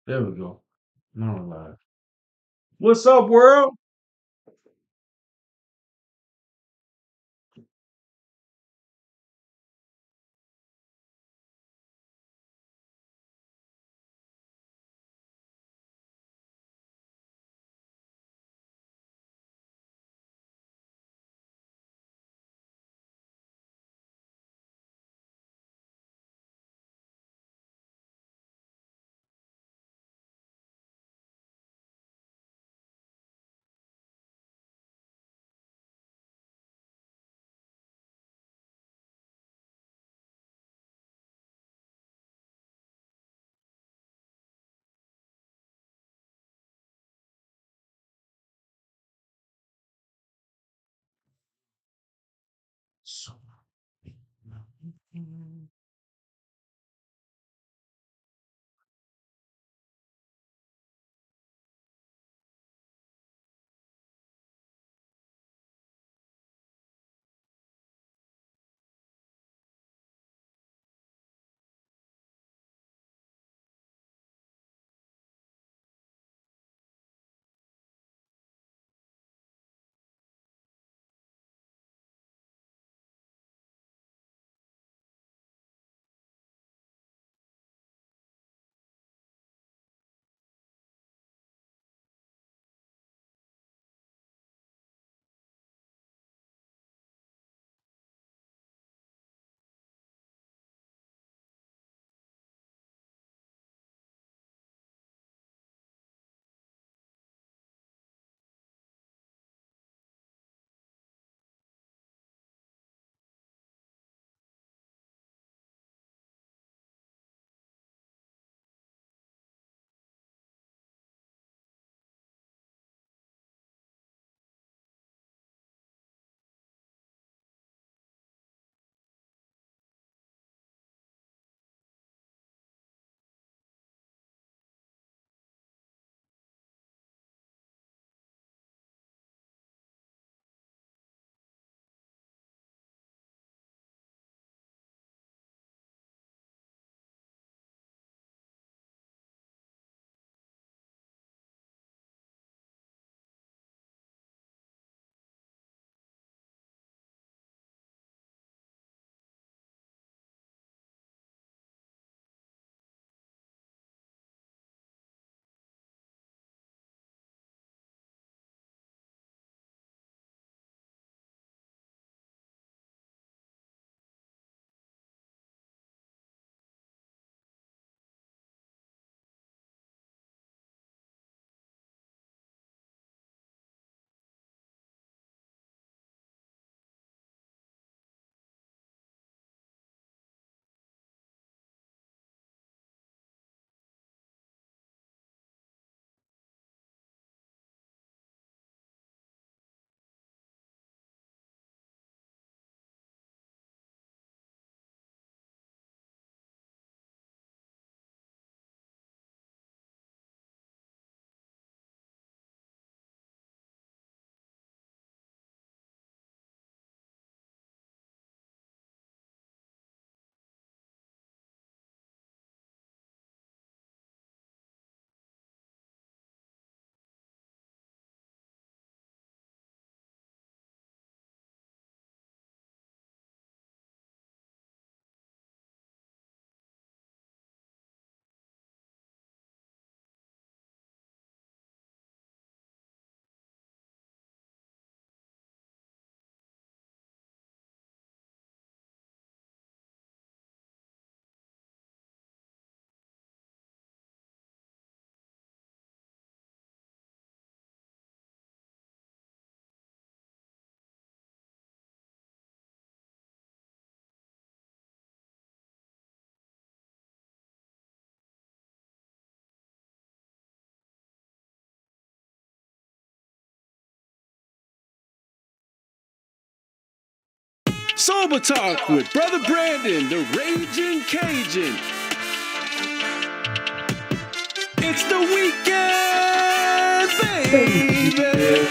There we go. Now we're live. What's up, world? So, Sober Talk with Brother Brandon, the Raging Cajun. It's the weekend, baby.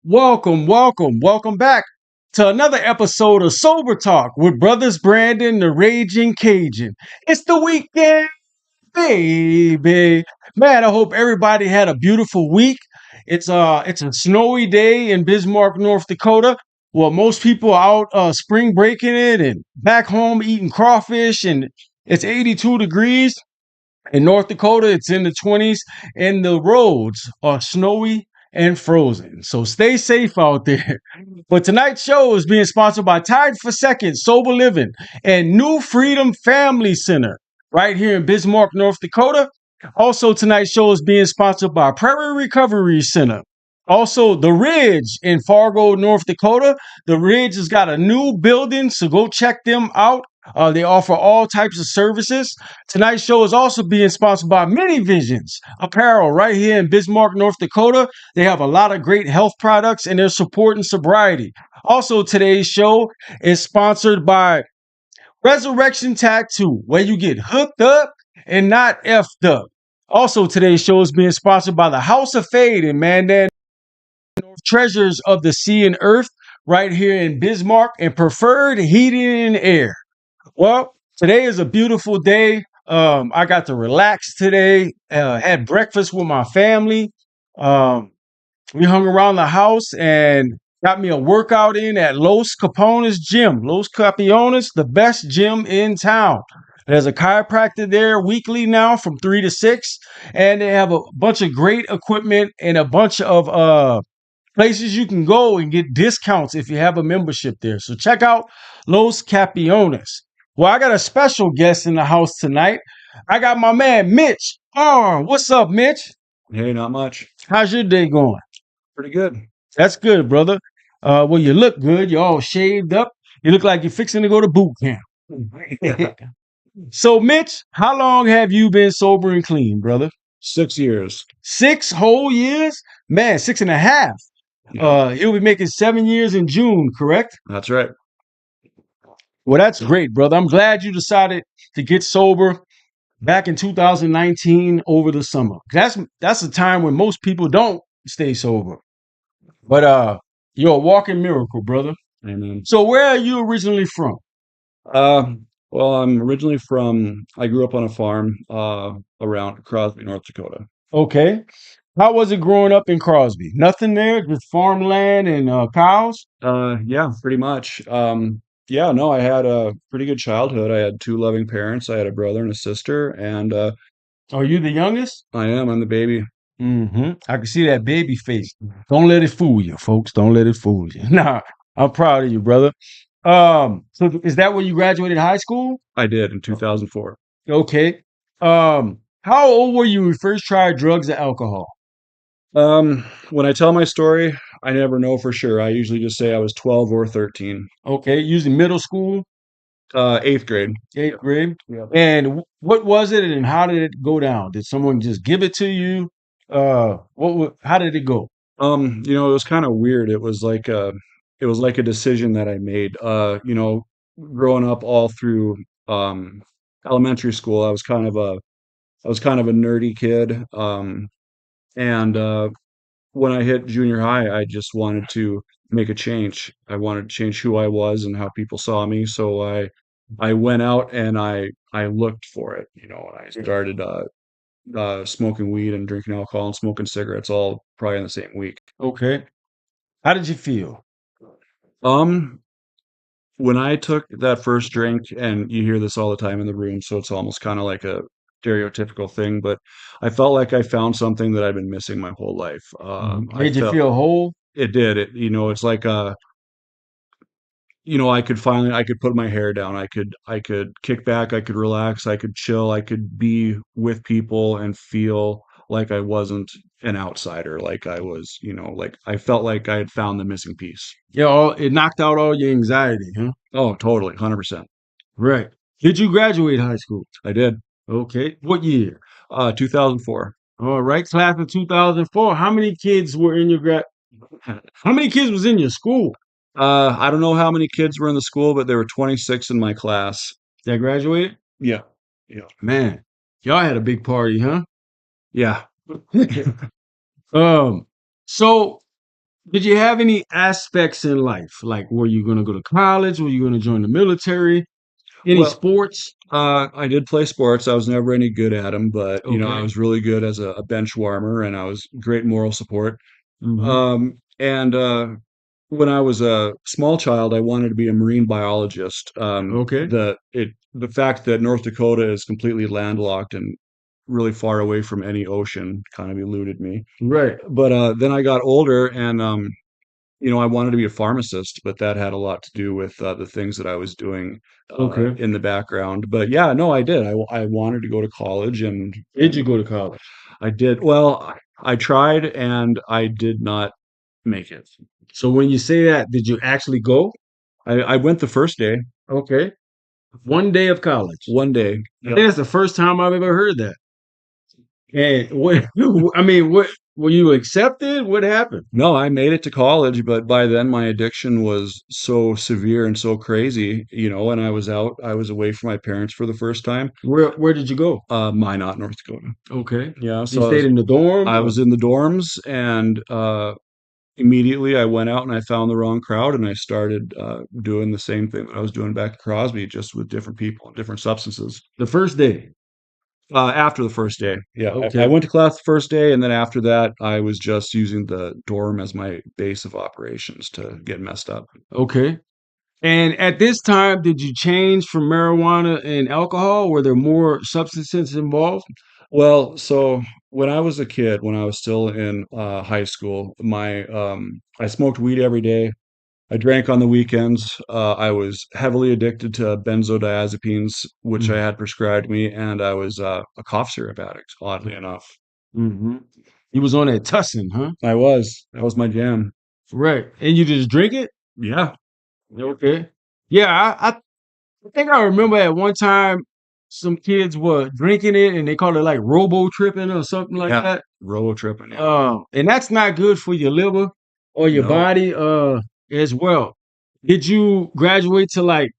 Welcome back to another episode of Sober Talk with Brothers Brandon, the Raging Cajun. It's the weekend, baby. Man, I hope everybody had a beautiful week. It's a snowy day in Bismarck, North Dakota. Well, most people out spring breaking it and back home eating crawfish, and it's 82 degrees. In North Dakota, it's in the 20s, and the roads are snowy and frozen. So stay safe out there. But tonight's show is being sponsored by Tied for Second, Sober Living, and New Freedom Family Center right here in Bismarck, North Dakota. Also, tonight's show is being sponsored by Prairie Recovery Center. Also, The Ridge in Fargo, North Dakota. The Ridge has got a new building, so go check them out. They offer all types of services. Tonight's show is also being sponsored by Many Visions Apparel right here in Bismarck, North Dakota. They have a lot of great health products and they're supporting sobriety. Also, today's show is sponsored by Resurrection Tattoo, where you get hooked up and not effed up. Also, today's show is being sponsored by the House of Fade in Mandan, Treasures of the Sea and Earth right here in Bismarck, and Preferred Heating and Air. Well, today is a beautiful day. I got to relax today. Had breakfast with my family. Um, we hung around the house and got me a workout in at Los Capones Gym. Los Capones, the best gym in town. There's a chiropractor there weekly now from 3 to 6, and they have a bunch of great equipment and a bunch of places you can go and get discounts if you have a membership there. So check out Los Capiones. Well, I got a special guest in the house tonight. I got my man Mitch. Oh, what's up, Mitch? Hey, not much. How's your day going? Pretty good. That's good, brother. Well, you look good. You're all shaved up. You look like you're fixing to go to boot camp. So, Mitch, how long have you been sober and clean, brother? 6 years. 6 whole years? Man, 6.5. He'll be making 7 years in June, correct? That's right. Well, that's great, brother. I'm glad you decided to get sober back in 2019 over the summer. That's a time when most people don't stay sober. But you're a walking miracle, brother. Amen. So where are you originally from? Well, I grew up on a farm around Crosby, North Dakota. Okay. How was it growing up in Crosby? Nothing there, just farmland and cows? Yeah, pretty much. Yeah, no, I had a pretty good childhood. I had 2 loving parents. I had a brother and a sister, and Are you the youngest? I'm the baby. I can see that baby face. Don't let it fool you, folks. Don't let it fool you. Nah, I'm proud of you, brother. So is that when you graduated high school? I did in 2004. Okay. How old were you when you first tried drugs or alcohol? When I tell my story, I never know for sure. I usually just say I was 12 or 13. Okay, using middle school, 8th grade. 8th grade. Yeah. And what was it and how did it go down? Did someone just give it to you? How did it go? It was kind of weird. It was like a decision that I made. Growing up all through um elementary school, I was kind of a nerdy kid. And when I hit junior high, I just wanted to make a change. I wanted to change who I was and how people saw me. So I went out and I looked for it, and I started smoking weed and drinking alcohol and smoking cigarettes all probably in the same week. Okay. How did you feel? Um, when I took that first drink, and you hear this all the time in the room, so it's almost kind of like a stereotypical thing, but I felt like I found something that I've been missing my whole life. I Made you felt feel whole? it did it. It's like I could put my hair down. I could kick back. I could relax. I could chill. I could be with people and feel like I wasn't an outsider. Like I was, like I felt like I had found the missing piece. Yeah, it knocked out all your anxiety, huh? Oh, totally, 100%. Right. Did you graduate high school? I did. Okay. What year? 2004. All right, class of 2004. How many kids were in your How many kids was in your school I don't know how many kids were in the school, but there were 26 in my class. that graduated? Yeah. Yeah. Man, y'all had a big party, huh? Yeah. Um, so Did you have any aspects in life? Like, were you going to go to college? Were you going to join the military? Any Well, sports? I did play sports. I was never any good at them, but I Okay. was really good as a bench warmer, and I was great moral support. Hmm. And when I was a small child, I wanted to be a marine biologist. Okay. The fact that North Dakota is completely landlocked and really far away from any ocean kind of eluded me. Right. But then I got older, and I wanted to be a pharmacist, but that had a lot to do with the things that I was doing Okay. in the background. But yeah, no, I did. I wanted to go to college, and Did you go to college? I did. Well, I tried, and I did not make it. So when you say that, did you actually go? I went the first day, Okay. One day of college. one day. I think Yep. that's the first time I've ever heard that. And what, I mean, what were you accepted? What happened? No, I made it to college, but by then my addiction was so severe and so crazy, and I was away from my parents for the first time. Where did you go? Minot, North Dakota. Okay. Yeah, You so stayed in the dorms I or? was in the dorms, and immediately I went out and I found the wrong crowd, and I started doing the same thing that I was doing back at Crosby, just with different people and different substances. The first day. After the first day, yeah, I Okay. went to class the first day, and then after that, I was just using the dorm as my base of operations to get messed up. Okay. And at this time, did you change from marijuana and alcohol? Were there more substances involved? Well, so when I was a kid, when I was still in high school, I smoked weed every day. I drank on the weekends. I was heavily addicted to benzodiazepines, which I had prescribed me, and I was a cough syrup addict, oddly enough. Mm-hmm. You was on that tussin, huh? I was. That was my jam. Right. And you just drink it? Yeah. Okay. Yeah, I think I remember at one time some kids were drinking it and they called it like robo tripping or something like Yeah. that. Robo tripping. Yeah. And that's not good for your liver or your No. body as well. Did you graduate to like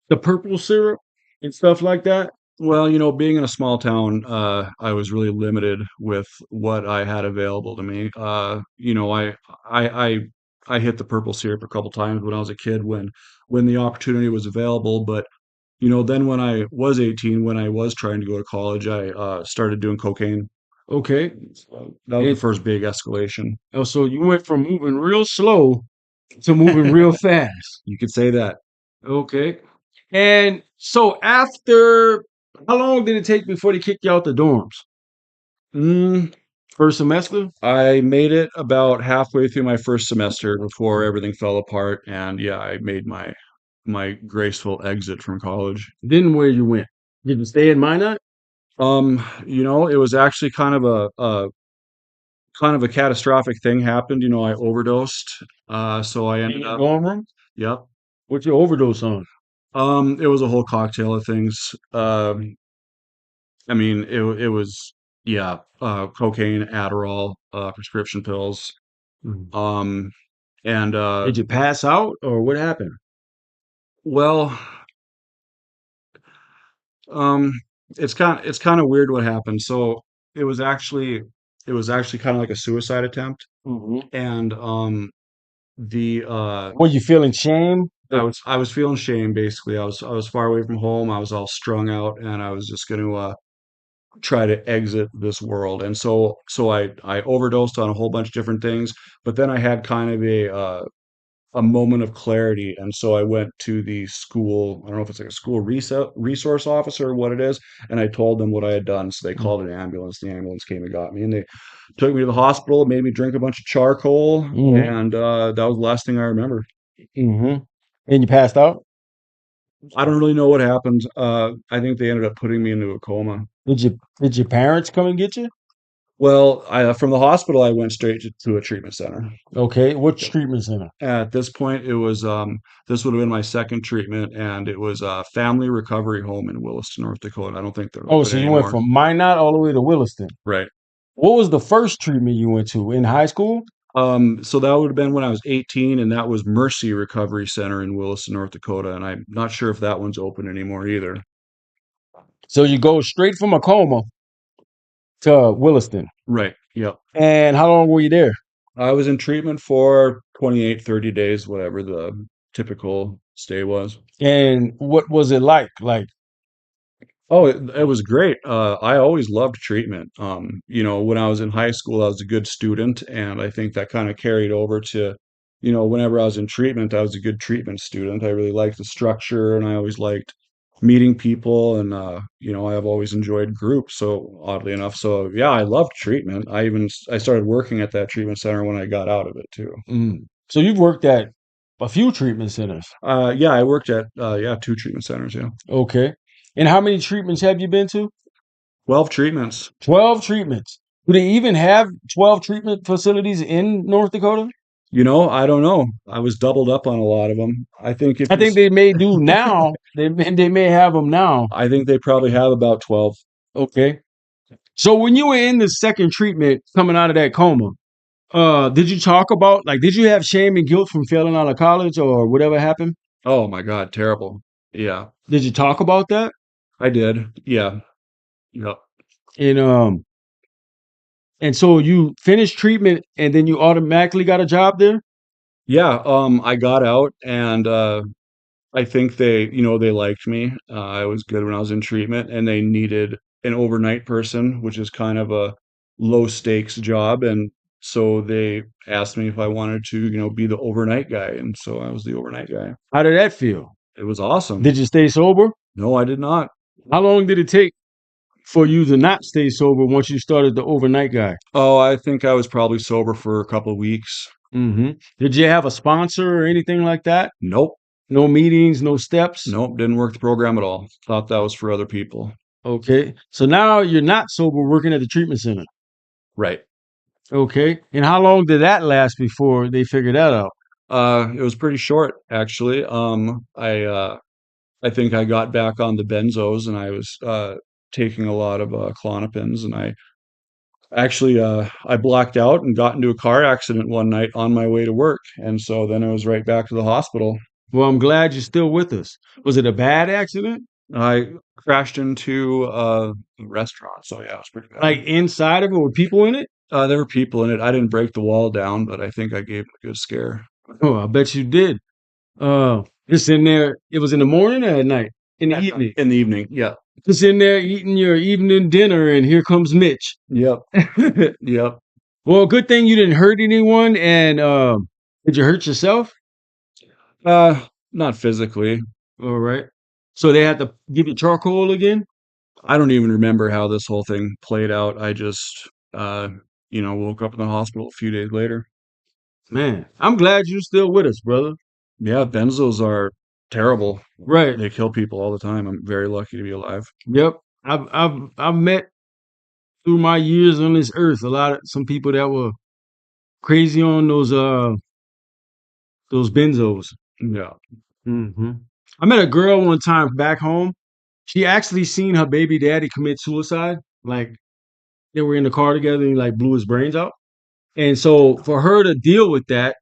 the purple syrup and stuff like that? Well, being in a small town, I was really limited with what I had available to me. I, I, I hit the purple syrup a couple times when I was a kid when the opportunity was available. But then when I was 18, when I was trying to go to college, I started doing cocaine. Okay. So that was the And first big escalation. so you went from moving real slow to moving real fast. You could say that. Okay. And so after how long did it take before they kicked you out the dorms? Mm, First semester? I made it about halfway through my first semester before everything fell apart, and yeah, I made my graceful exit from college. Then where you went? Did you stay in Minot? It was actually kind of a catastrophic thing happened. I overdosed. So I In ended your up, dorm room? yep. What's your overdose on? It was a whole cocktail of things. I mean, it was, yeah, cocaine, Adderall, prescription pills. Mhm. Um, and Did you pass out or what happened? well, um, it's kind of weird what happened. So it was actually it was actually kind of like a suicide attempt, Hmm. and the Were you feeling shame? I was feeling shame basically. I was far away from home. I was all strung out, and I was just going to try to exit this world. And so I overdosed on a whole bunch of different things, but then I had kind of a moment of clarity, and so I went to the school. I don't know if it's like a school resource officer or what it is, and I told them what I had done. So they called an ambulance. The ambulance came and got me, and they took me to the hospital, made me drink a bunch of charcoal, Hmm. and that was the last thing I remember. Hmm. And you passed out? I don't really know what happened. I think they ended up putting me into a coma. Did your parents come and get you? Well, from the hospital, I went straight to a treatment center. Okay. Which treatment center? At this point, this would have been my second treatment, and it was a family recovery home in Williston, North Dakota. I don't think they're Oh, open so you went anymore. from Minot all the way to Williston. Right. What was the first treatment you went to in high school? So that would have been when I was 18, and that was Mercy Recovery Center in Williston, North Dakota, and I'm not sure if that one's open anymore either. So you go straight from a coma to Williston. Right. Yep. And how long were you there? I was in treatment for 28, 30 days, whatever the typical stay was. And what was it like? Like, Oh, it was great. I always loved treatment. When I was in high school, I was a good student, and I think that kind of carried over to, whenever I was in treatment, I was a good treatment student. I really liked the structure, and I always liked meeting people, and I've always enjoyed groups. So oddly enough, so yeah, I loved treatment. I started working at that treatment center when I got out of it too. so you've worked at a few treatment centers. Yeah, I worked at two treatment centers. Yeah, Okay. And how many treatments have you been to? 12 treatments. 12 treatments. Do they even have 12 treatment facilities in North Dakota? I don't know. I was doubled up on a lot of them. I think they may do now. They may have them now. I think they probably have about 12. Okay. So when you were in the second treatment coming out of that coma, did you talk about like did you have shame and guilt from failing out of college or whatever happened? Oh my God, terrible. Yeah, Did you talk about that? I did. Yeah. Yep. And and so you finished treatment and then you automatically got a job there? Yeah, I got out and I think they liked me. I was good when I was in treatment and they needed an overnight person, which is kind of a low stakes job. And so they asked me if I wanted to, be the overnight guy. And so I was the overnight guy. How did that feel? It was awesome. Did you stay sober? No, I did not. How long did it take for you to not stay sober once you started the overnight guy? Oh, I think I was probably sober for a couple of weeks. Did you have a sponsor or anything like that? Nope. No meetings, no steps? Nope, didn't work the program at all. Thought that was for other people. Okay. So now you're not sober working at the treatment center. Right. Okay. And how long did that last before they figured that out? It was pretty short, actually. I think I got back on the benzos and I was taking a lot of Klonopins and I blacked out and got into a car accident one night on my way to work. And so then I was right back to the hospital. Well, I'm glad you're still with us. Was it a bad accident? I crashed into a restaurant, so yeah, it was pretty bad. Like inside of it with people in it? There were people in it. I didn't break the wall down, but I think I gave it a good scare. Oh, I bet you did. Just in there. It was in the morning or at night? In the evening. In the evening, yeah. Just in there eating your evening dinner, and here comes Mitch. Yep. Yep. Well, good thing you didn't hurt anyone. And did you hurt yourself? Not physically. All right. So they had to give you charcoal again? I don't even remember how this whole thing played out. I just, woke up in the hospital a few days later. Man, I'm glad you're still with us, brother. Yeah, benzos are terrible. Right. They kill people all the time. I'm very lucky to be alive. Yep. I've met through my years on this earth some people that were crazy on those benzos. Yeah. hmm I met a girl one time back home. She actually seen her baby daddy commit suicide. Like they were in the car together and he like blew his brains out. And so for her to deal with that,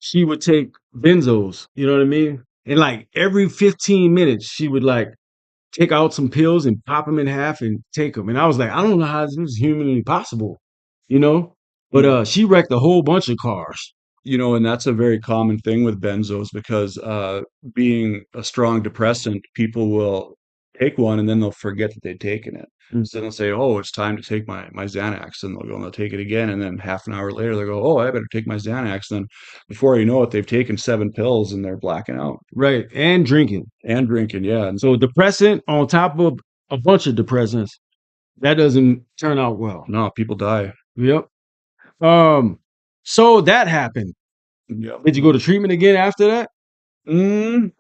she would take benzos. You know what I mean? And like every 15 minutes, she would like take out some pills and pop them in half and take them. And I was like, I don't know how this is humanly possible, you know? But she wrecked a whole bunch of cars. And that's a very common thing with benzos because being a strong depressant, people will take one and then they'll forget that they've taken it. Mm. So then they'll say, "Oh, it's time to take my Xanax," and they'll go and they'll take it again, and then half an hour later they'll go, "Oh, I better take my Xanax." And then before you know it, they've taken 7 pills and they're blacking out Right. And drinking. and drinking. Yeah, and So depressant on top of a bunch of depressants, that doesn't turn out well. no, people die. Yep. Um, so that happened. Yeah. Did you go to treatment again after that? Mm,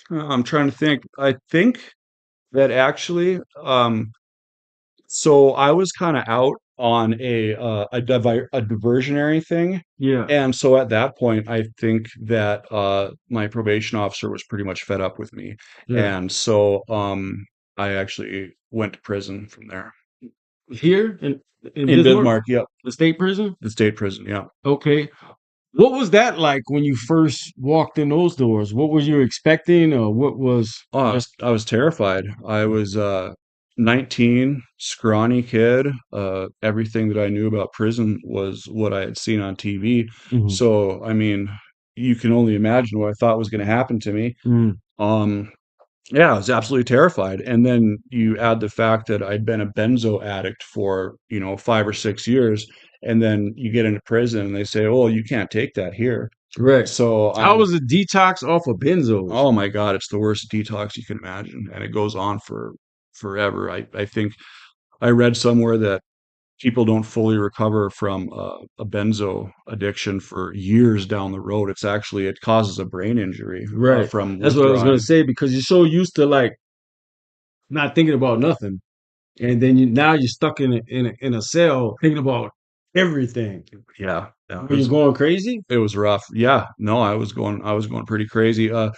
I'm trying to think. I think that actually, so I was kind of out on a diversionary thing, Yeah. and so at that point, I think that my probation officer was pretty much fed up with me, Yeah. and so I actually went to prison from there Here in in Bismarck, Bismarck. Yep, the state prison? the state prison. Yeah. Okay. What was that like when you first walked in those doors? What were you expecting or what was Oh, I was terrified. I was 19, scrawny kid. Everything that I knew about prison was what I had seen on TV. Hmm. So, I mean, you can only imagine what I thought was going to happen to me. Mm. Um, yeah, I was absolutely terrified. And then you add the fact that I'd been a benzo addict for, 5 or 6 years, and then you get into prison and they say, "Oh, you can't take that here." Right. So How I'm was a detox off of benzos? Oh my God, it's the worst detox you can imagine, and it goes on for forever. I think I read somewhere that people don't fully recover from a benzo addiction for years down the road. It causes a brain injury Right. from That's what I was gonna withdrawing. say because you're so used to like not thinking about nothing, and then now you're stuck in a cell thinking about everything. Yeah, yeah, Were you going crazy? it was rough. Yeah, no, I was going pretty crazy. I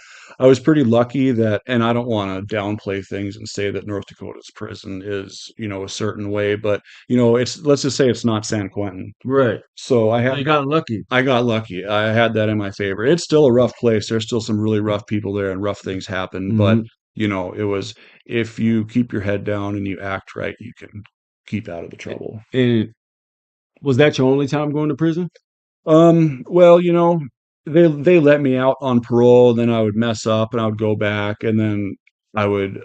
was pretty lucky that, and I don't want to downplay things and say that North Dakota's prison is, a certain way, but it's let's just say it's not San Quentin. Right. So So you got lucky. I got lucky. I had that in my favor. It's still a rough place. There's still some really rough people there and rough things happen, but Hmm. it was if you keep your head down and you act right, you can keep out of the trouble. And was that your only time going to prison? Well, they let me out on parole, then I would mess up and I would go back and then I would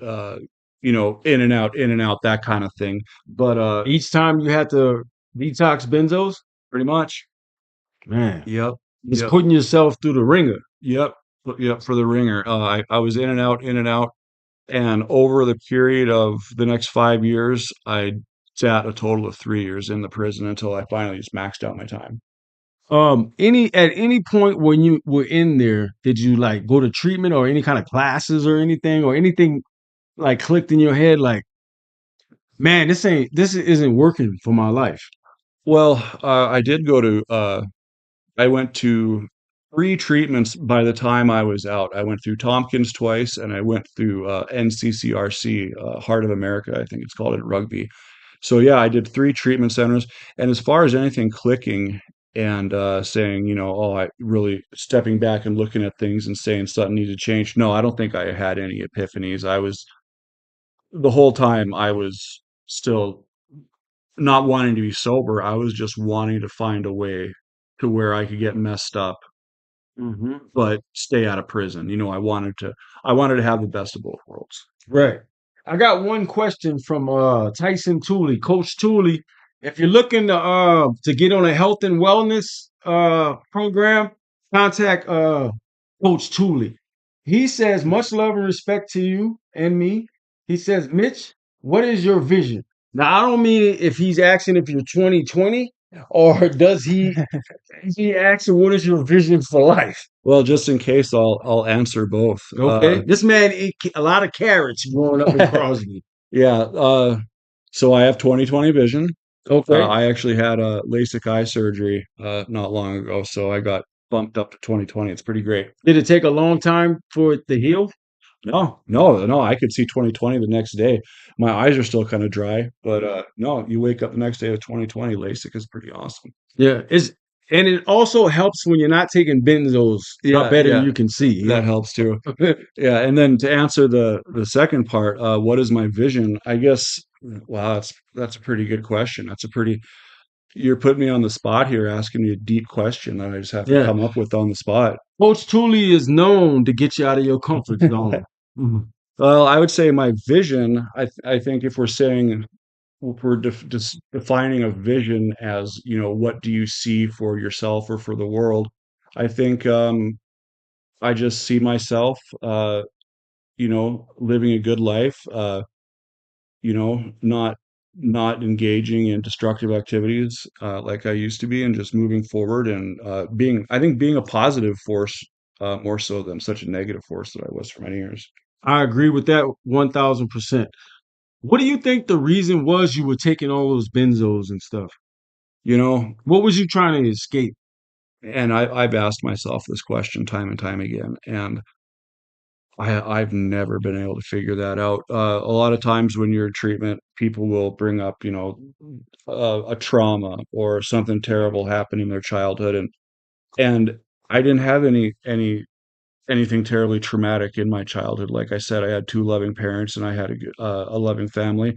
in and out, that kind of thing. But Each time you had to detox benzos? pretty much. Man, Yep. just Yep. putting yourself through the ringer. Yep. Yep, for the ringer. I was in and out. And over the period of the next 5 years, I sat a total of 3 years in the prison until I finally just maxed out my time. Any at any point when you were in there, did you like go to treatment or any kind of classes or anything like clicked in your head like, man, this isn't working for my life. Well, I went to 3 treatments by the time I was out. I went through Tompkins twice, and I went through, NCCRC, Heart of America, I think it's called, in Rugby. So, yeah, I did 3 treatment centers, and as far as anything clicking and, saying, "Oh, I really" stepping back and looking at things and saying something needed to change, no, I don't think I had any epiphanies. The whole time, I was still not wanting to be sober. I was just wanting to find a way to where I could get messed up Hmm. but stay out of prison. I wanted to have the best of both worlds. Right. I got one question from Tyson Tooley, Coach Tooley. If you're looking to get on a health and wellness program, contact Coach Tooley. He says much love and respect to you and me. He says, Mitch, what is your vision? Now I don't mean if he's asking if you're 2020 or is he asking what is your vision for life? Well, just in case, I'll answer both. Okay. This man ate a lot of carrots growing up in Crosby. Yeah. So I have 20/20 vision. Okay. I actually had a LASIK eye surgery not long ago, so I got bumped up to 20/20. It's pretty great. Did it take a long time for it to heal? No, no, no. I could see 20/20 the next day. My eyes are still kind of dry, but no, you wake up the next day with 20/20. LASIK is pretty awesome. Yeah. And it also helps when you're not taking benzos, how Yeah, better yeah, you can see. that helps too. Yeah, and then to answer the second part, what is my vision? I guess, wow, that's a pretty good question. You're putting me on the spot here, asking me a deep question that I just have to Yeah. come up with on the spot. Coach Tooley is known to get you out of your comfort zone. Mhm. Well, I would say my vision, I think if we're defining a vision as, what do you see for yourself or for the world? I think I just see myself, living a good life, not engaging in destructive activities like I used to be, and just moving forward and being a positive force more so than such a negative force that I was for many years. I agree with that 1000%. What do you think the reason was you were taking all those benzos and stuff? You know, What was you trying to escape? and I've asked myself this question time and time again, and I've never been able to figure that out. A lot of times when you're in treatment, people will bring up, a trauma or something terrible happened in their childhood, and I didn't have any anything terribly traumatic in my childhood. Like I said, I had two loving parents and I had a loving family.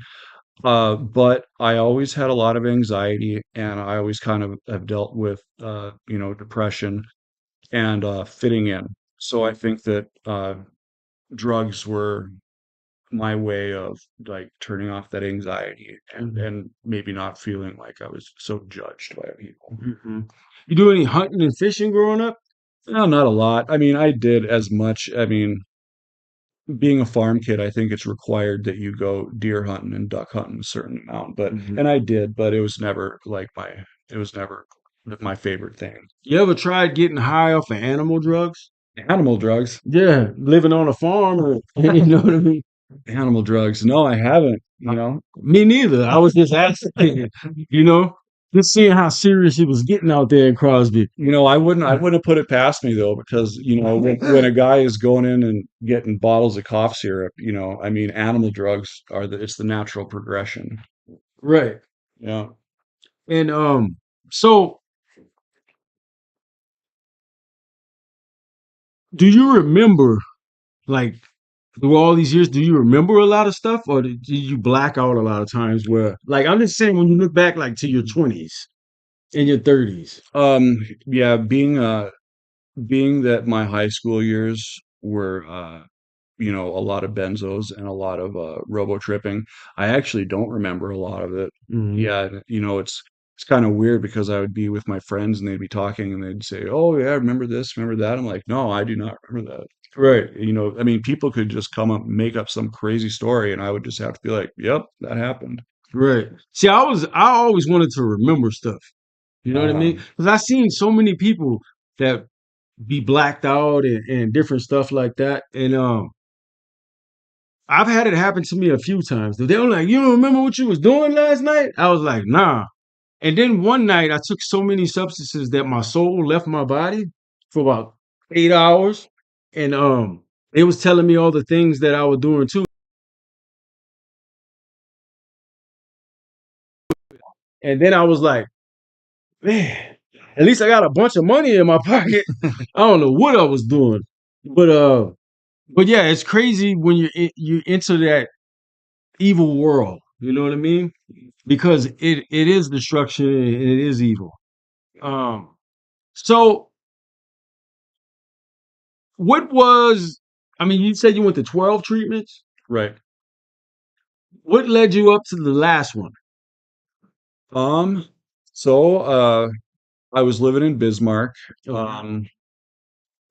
But I always had a lot of anxiety, and I always kind of have dealt with, depression and fitting in. So I think that drugs were my way of like turning off that anxiety and maybe not feeling like I was so judged by people. Hmm. You do any hunting and fishing growing up? No, not a lot. I mean, I did as much. I mean, being a farm kid, I think it's required that you go deer hunting and duck hunting a certain amount. But Hmm. and I did, but it was never my favorite thing. You ever tried getting high off of animal drugs? Animal drugs. Yeah, living on a farm, or you know what I mean? Animal drugs. No, I haven't, Me neither. I was just asking, you know, just seeing how serious he was getting out there in Crosby. I wouldn't put it past me though, because when a guy is going in and getting bottles of cough syrup, I mean, animal drugs it's the natural progression. Right. Yeah. And so do you remember, like, through all these years, do you remember a lot of stuff, or did you black out a lot of times? Where, like, I'm just saying, when you look back, like, to your 20s and your 30s. Yeah, being that my high school years were a lot of benzos and a lot of robo tripping, I actually don't remember a lot of it. Hmm. Yeah, it's kind of weird because I would be with my friends and they'd be talking and they'd say, "Oh yeah, remember this, remember that." I'm like, "No, I do not remember that." Right. I mean, people could just come up, make up some crazy story, and I would just have to be like, "Yep, that happened." Right. See, I always wanted to remember stuff. You know what I Uh, mean? Because I've seen so many people that be blacked out and different stuff like that. And I've had it happen to me a few times. They were like, "You don't remember what you was doing last night?" I was like, "Nah." And then one night I took so many substances that my soul left my body for about 8 hours. And it was telling me all the things that I was doing too. And then I was like, man, at least I got a bunch of money in my pocket. I don't know what I was doing. But yeah, it's crazy when you enter that evil world. You know what I mean? Because it is destruction and it is evil. Um, so what was, I mean, you said you went to 12 treatments. right. What led you up to the last one? Um, so I was living in Bismarck. Okay.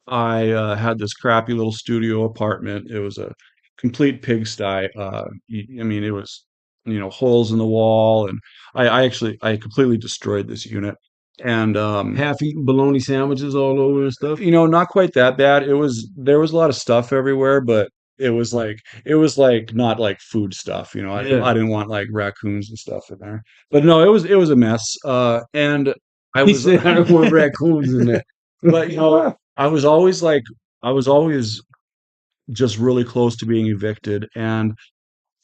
I had this crappy little studio apartment. It was a complete pigsty. I mean, it was, holes in the wall, and I completely destroyed this unit. And Half eaten bologna sandwiches all over and stuff. not quite that bad. There was a lot of stuff everywhere, but it was like not like food stuff. Yeah. I didn't want like raccoons and stuff in there. But no, it was a mess. And I He was said I don't want raccoons in there. but I was always just really close to being evicted, and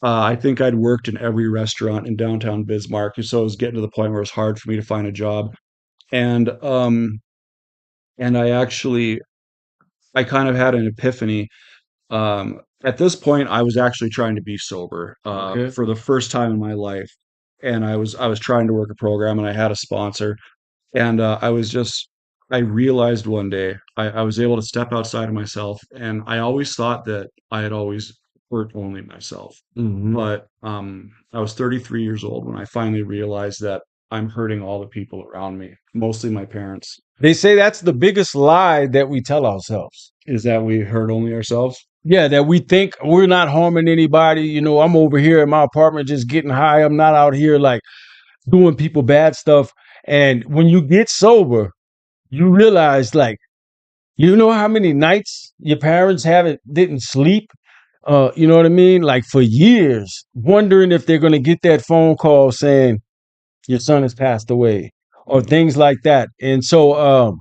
I think I'd worked in every restaurant in downtown Bismarck, so it was getting to the point where it was hard for me to find a job. And I kind of had an epiphany. At this point, I was actually trying to be sober Okay. for the first time in my life, and I was trying to work a program, and I had a sponsor. And I realized one day I was able to step outside of myself. And I always thought that I had always hurt only myself. Hmm. But I was 33 years old when I finally realized that I'm hurting all the people around me, mostly my parents. They say that's the biggest lie that we tell ourselves. Is that we hurt only ourselves? Yeah, that we think we're not harming anybody. You know, I'm over here in my apartment just getting high. I'm not out here like doing people bad stuff. And when you get sober, you realize, like, you know how many nights your parents haven't didn't sleep? You know what I mean? Like, for years, wondering if they're gonna get that phone call saying your son has passed away or things like that. And so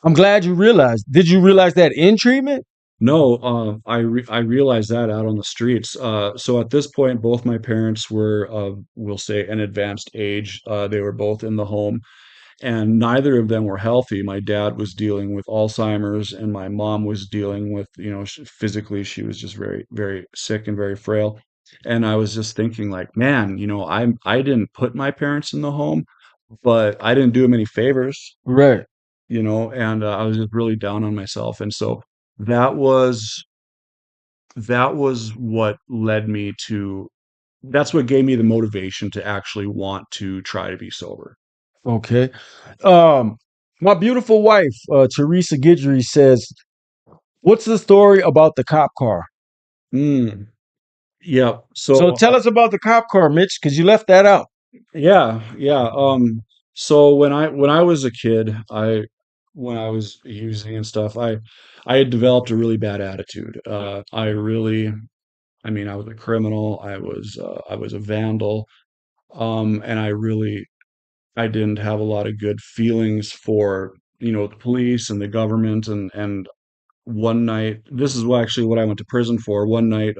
I'm glad you realized. Did you realize that in treatment? No, I realized that out on the streets. So at this point, both my parents were, we'll say, an advanced age. They were both in the home. and neither of them were healthy. My dad was dealing with Alzheimer's, and my mom was dealing with, physically, she was just very, very sick and very frail. And I was just thinking, like, man, I didn't put my parents in the home, but I didn't do them any favors, Right. and I was just really down on myself. And so that was that was what led me to that's what gave me the motivation to actually want to try to be sober. Okay. Um, my beautiful wife, Teresa Guidry, says, "What's the story about the cop car?" Mm, yeah. So So tell us about the cop car, Mitch, because you left that out. yeah, yeah. So when I was a kid, when I was using and stuff, I had developed a really bad attitude. I mean, I was a criminal. I was a vandal. And I didn't have a lot of good feelings for, the police and the government. And one night, this is actually what I went to prison for. One night,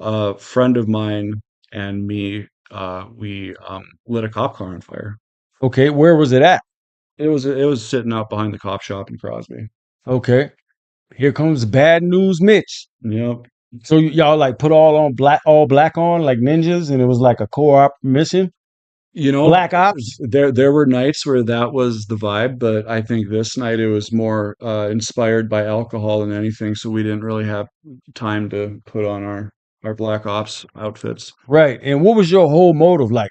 a friend of mine and me, we lit a cop car on fire. Okay, where was it at? It was sitting out behind the cop shop in Crosby. Okay, here comes bad news, Mitch. Yep. So y'all like put all black on like ninjas, and it was like a co-op mission, black ops. There were nights where that was the vibe, but I think this night it was more inspired by alcohol than anything, so we didn't really have time to put on our Black Ops outfits. Right. And what was your whole motive? Like,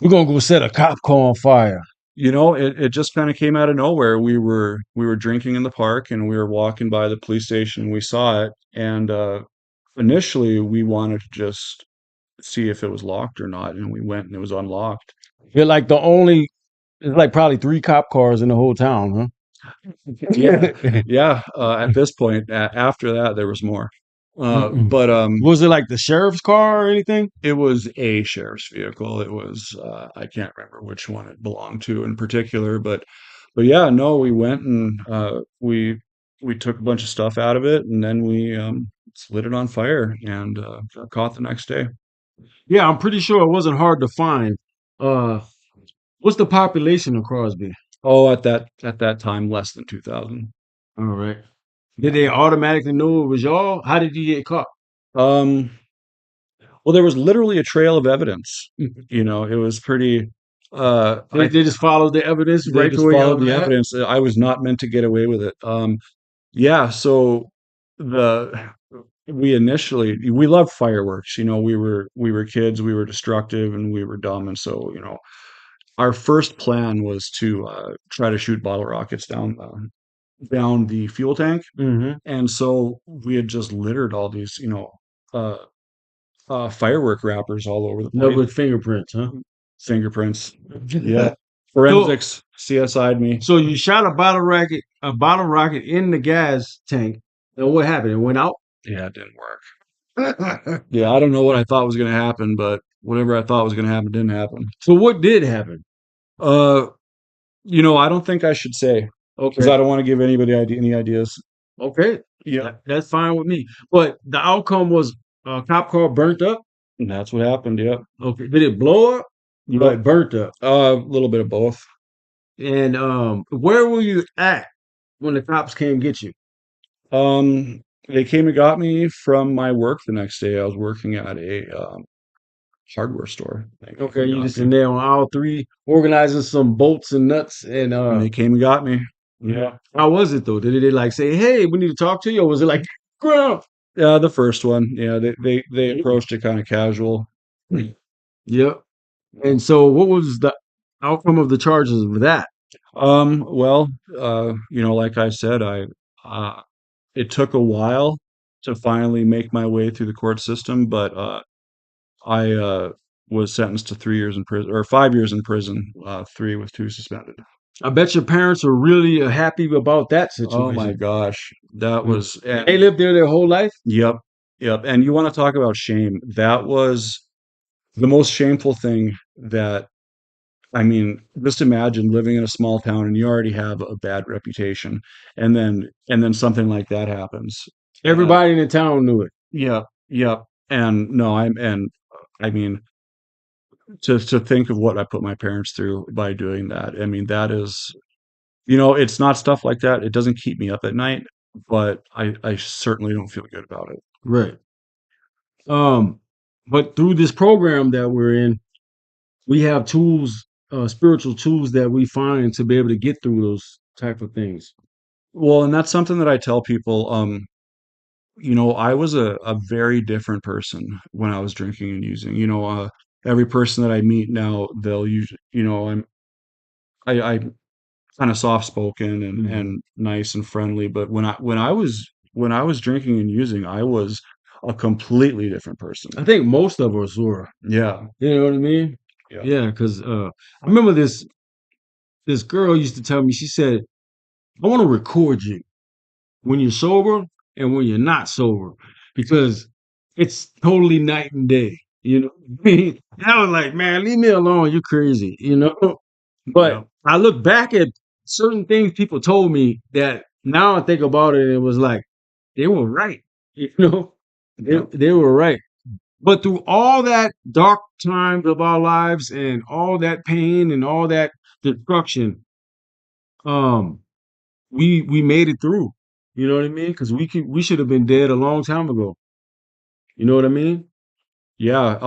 we're gonna go set a cop car on fire. It just kind of came out of nowhere. We were drinking in the park and we were walking by the police station. We saw it, and initially we wanted to just see if it was locked or not, and we went and it was unlocked. You're like the only. It's like probably three cop cars in the whole town, Yeah, huh? yeah. At this point, after that, there was more. Mm-mm. But Was it like the sheriff's car or anything? it was a sheriff's vehicle. It was I can't remember which one it belonged to in particular, but yeah, no, we went and we took a bunch of stuff out of it, and then we lit it on fire and got caught the next day. Yeah, I'm pretty sure it wasn't hard to find. Uh, what's the population of Crosby? Oh, at that time, less than 2,000. All right. Did they automatically know it was y'all? How did you get caught? Um, well, there was literally a trail of evidence. It was pretty. They just followed the evidence They right to just where y'all followed the were at. evidence. I was not meant to get away with it. Yeah, so the we loved fireworks. We were kids, we were destructive, and we were dumb, and so our first plan was to try to shoot bottle rockets down the fuel tank, Mm-hmm. and so we had just littered all these uh, firework wrappers all over the No, place. with fingerprints, huh? Fingerprints, yeah, So, forensics, CSI'd me. so you shot a bottle rocket in the gas tank, and what happened? It went out. Yeah, it didn't work. Yeah, I don't know what I thought was going to happen, but whatever I thought was going to happen didn't happen. So what did happen? Uh, I don't think I should say because Okay, I don't want to give anybody any ideas. okay, Yeah, that's fine with me. But the outcome was a cop car burnt up. and that's what happened. Yep, Okay, did it blow up? Or yep. it burnt up? A little bit of both. And where were you at when the cops came get you? Um, they came and got me from my work the next day. I was working at a hardware store. They came Okay, and you got just me, in there on aisle three, organizing some bolts and nuts. And and they came and got me. Yeah, how was it though? Did they like say, "Hey, we need to talk to you," or was it like, "Grump"? yeah. The first one, yeah. They approached it kind of casual. Yep. And so, what was the outcome of the charges with that? Well, like I said, uh, it took a while to finally make my way through the court system, but I was sentenced to 3 years in prison or 5 years in prison, three with two suspended. I bet your parents are really happy about that Oh my situation. gosh, that Mm. was They and lived there their whole life. yep, yep. And you want to talk about shame? That was the most shameful thing that I mean, just imagine living in a small town and you already have a bad reputation, and then something like that happens. And Everybody in the town knew it. yeah, yeah. And no, I mean, to think of what I put my parents through by doing that. I mean, that is, you know, it's not stuff like that. It doesn't keep me up at night, but I certainly don't feel good about it. Right. Um, but through this program that we're in, we have tools, spiritual tools that we find to be able to get through those type of things. Well, and that's something that I tell people. You know, I was a very different person when I was drinking and using. You know, every person that I meet now, they'll usually, you know, I'm kind of soft spoken Mhm. and nice and friendly. But when I was drinking and using, I was a completely different person. I think most of us were. Yeah, You know what I mean? yeah, Yeah, because I remember this girl used to tell me. She said, "I want to record you when you're sober and when you're not sober, because it's totally night and day." You know, and I was like, "Man, leave me alone. You're crazy." You know, but yeah, I look back at certain things people told me that now I think about it, and it was like they were right. You know, yeah. they were right. But through all that dark times of our lives and all that pain and all that destruction, um, we made it through. You know what I mean? Because we should have been dead a long time ago. You know what I mean? Yeah,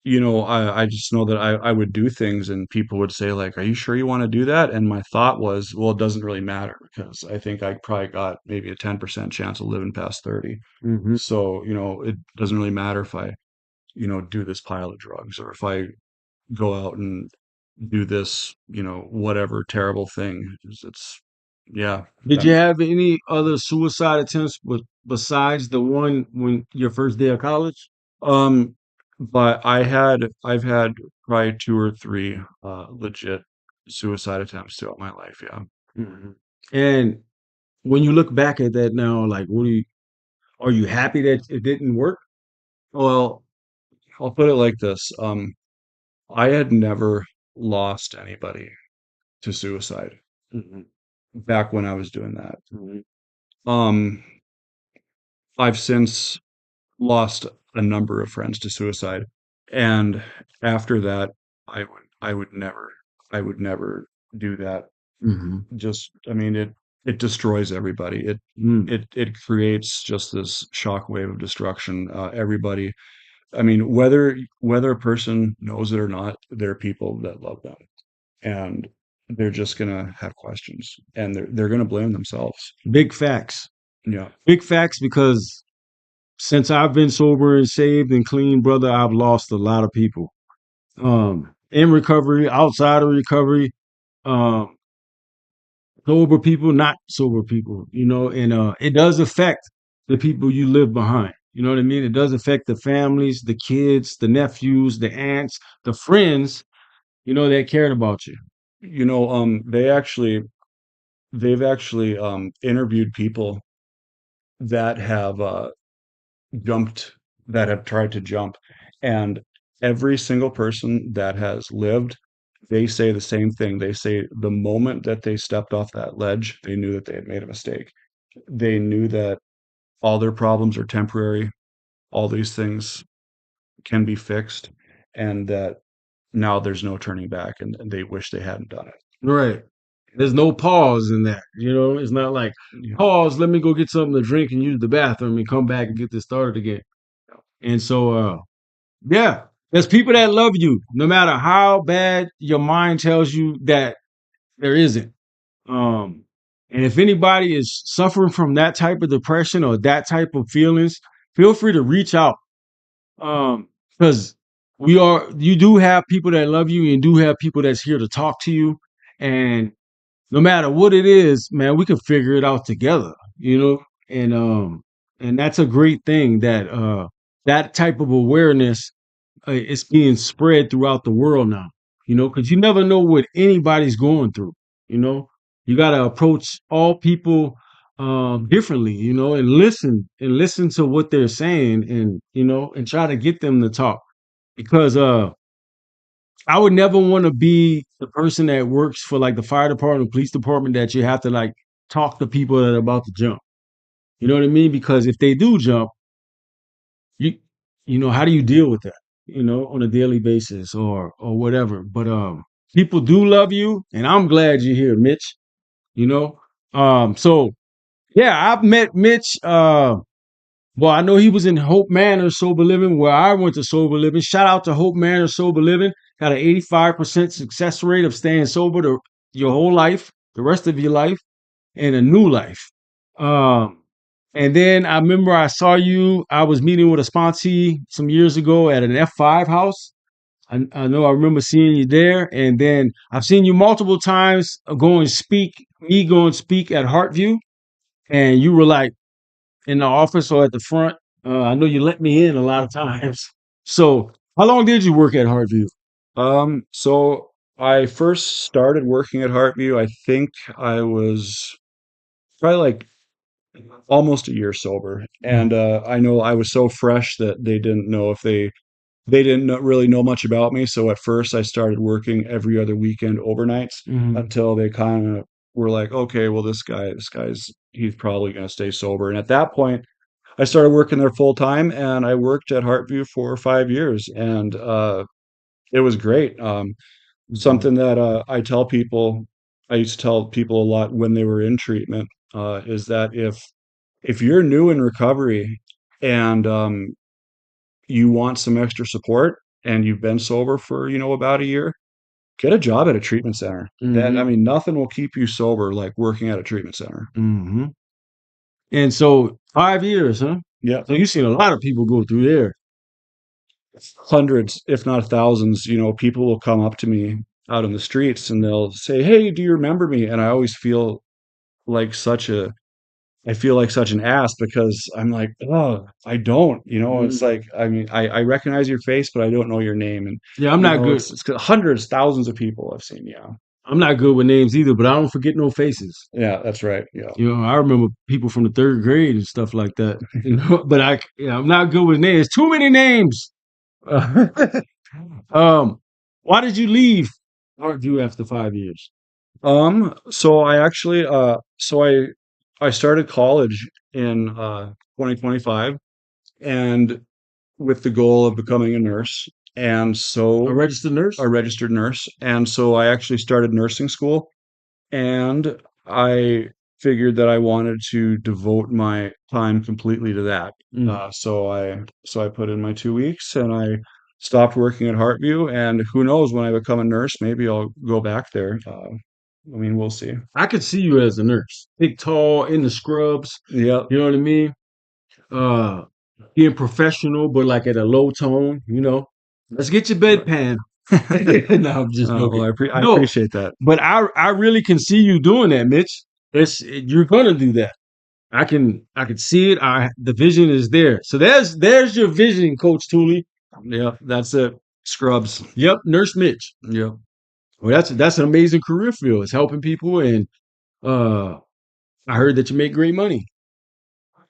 you know, I just know that I would do things and people would say like, "Are you sure you want to do that?" And my thought was, well, it doesn't really matter because I think I probably got maybe a 10% chance of living past 30. Hmm. So, you know, it doesn't really matter if I, you know, do this pile of drugs or if I go out and do this, you know, whatever terrible thing. Yeah, Did that, you have any other suicide attempts besides the one when your first day of college? um, but I've had probably two or three legit suicide attempts throughout my life. Yeah. Hmm. And when you look back at that now, like, what do you? Are you happy that it didn't work? Well, I'll put it like this. I had never lost anybody to suicide Hmm. back when I was doing that. Hmm. Um, I've since lost a number of friends to suicide, and after that, I would never do that. Hmm. Just, I mean, it destroys everybody. Mm. It creates just this shockwave of destruction. Everybody, I mean, whether a person knows it or not, there are people that love them, and they're just gonna have questions, and they're gonna blame themselves. Big facts. Yeah, Big facts because since I've been sober and saved and clean, brother, I've lost a lot of people. In recovery, outside of recovery, um, sober people, not sober people, and it does affect the people you live behind. You know what I mean? It does affect the families, the kids, the nephews, the aunts, the friends, that cared about you. you know, they've actually interviewed people that have jumped that have tried to jump, and every single person that has lived, they say the same thing. They say the moment that they stepped off that ledge, they knew that they had made a mistake. They knew that all their problems are temporary, all these things can be fixed, and that now there's no turning back, and they wish they hadn't done it. Right. There's no pause in that. It's not like Yeah. pause, let me go get something to drink and use the bathroom and come back and get this started again. And so yeah, there's people that love you no matter how bad your mind tells you that there isn't. Um and if anybody is suffering from that type of depression or that type of feelings, feel free to reach out. Because you do have people that love you and do have people that's here to talk to you. And no matter what it is, man, we can figure it out together, you know? And that's a great thing that that type of awareness is being spread throughout the world now, because you never know what anybody's going through, you know? You got to approach all people differently, and listen to what they're saying, and try to get them to talk, because I would never want to be the person that works for like the fire department, police department, that you have to like talk to people that are about to jump. You know what I mean? Because if they do jump, you you know, how do you deal with that? on a daily basis or whatever. But people do love you, and I'm glad you're here, Mitch. You know, so yeah, I've met Mitch. Well, I know he was in Hope Manor Sober Living, where I went to Sober Living. Shout out to Hope Manor Sober Living. Got an 85% success rate of staying sober your whole life, the rest of your life, and a new life. Um, and then I remember I saw you. I was meeting with a sponsee some years ago at an F5 house. I know I remember seeing you there. And then I've seen you multiple times go and speak at Heartview. And you were like, in the office or at the front. I know you let me in a lot of times. So, how long did you work at Hartview? So I first started working at Heartview. I think I was probably like almost a year sober, and I know I was so fresh that they didn't know if they didn't really know much about me. So at first, I started working every other weekend overnights Mm-hmm. until they kind of were like, okay, well, he's probably going to stay sober. And at that point, I started working there full time, and I worked at Heartview for 5 years, and it was great. Mm-hmm. Something that I used to tell people a lot when they were in treatment, is that if you're new in recovery and you want some extra support and you've been sober for about a year, get a job at a treatment center. That I Mm-hmm. mean, nothing will keep you sober like working at a treatment center. Mm-hmm. And so 5 years, huh? Yeah, So you've seen a lot of people go through there. hundreds, if not thousands. People will come up to me out in the streets and they'll say, "Hey, do you remember me?" And I always like such a I feel like such an ass because I'm like, "Oh, I don't." It's Mm. like, I mean, I recognize your face, but I don't know your name. And Yeah, I'm not good. it's hundreds, thousands of people I've seen. Yeah, I'm not good with names either, but I don't forget no faces. yeah, that's right. Yeah. I remember people from the third grade and stuff like that. But I'm not good with names. Too many names. um, why did you leave Parkview after 5 years? So I actually, I started college in 2025, and with the goal of becoming a nurse, and A so registered nurse? a registered nurse, and so I actually started nursing school, and I figured that I wanted to devote my time completely to that. Mm. So I put in my 2 weeks, and I stopped working at Heartview, and who knows, when I become a nurse, maybe I'll go back there. I mean, we'll see. I could see you as a nurse, big, tall, in the scrubs. Yep. You know what I mean? Uh, Being professional, but like at a low tone. Let's get your Right. bedpan. No, I'm just Well, joking. I No, appreciate that. but I really can see you doing that, Mitch. You're gonna do that. I can see it. The vision is there. So there's your vision, Coach Tooley. Yep, that's it. Scrubs. Yep, Nurse Mitch. Yep. Well, that's an amazing career field. It's helping people, and uh, I heard that you make great money.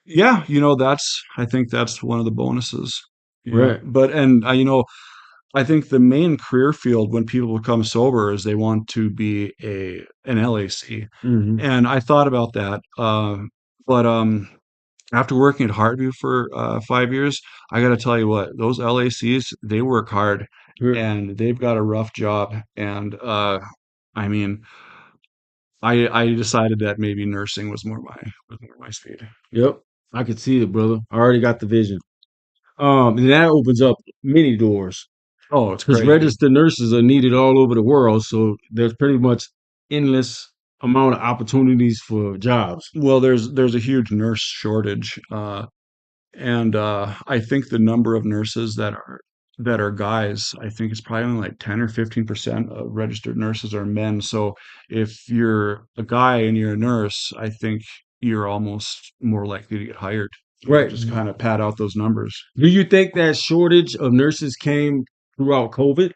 Yeah, I think that's one of the bonuses. Yeah. Right. But, and I think the main career field when people become sober is they want to be an LAC. Hmm. And I thought about that. But after working at Heartview for 5 years, I got to tell you what, those LACs, they work hard and they've got a rough job. And I mean, I decided that maybe nursing was more my speed. Yep, I could see it, brother. I already got the vision. And that opens up many doors Oh, it's because crazy. registered nurses are needed all over the world. So there's pretty much endless amount of opportunities for jobs. Well, there's a huge nurse shortage, and I think the number of nurses that are guys, I think it's probably only like 10 or 15% of registered nurses are men. So if you're a guy and you're a nurse, I think you're almost more likely to get hired. Right. Just kind of pad out those numbers. Do you think that shortage of nurses came throughout COVID?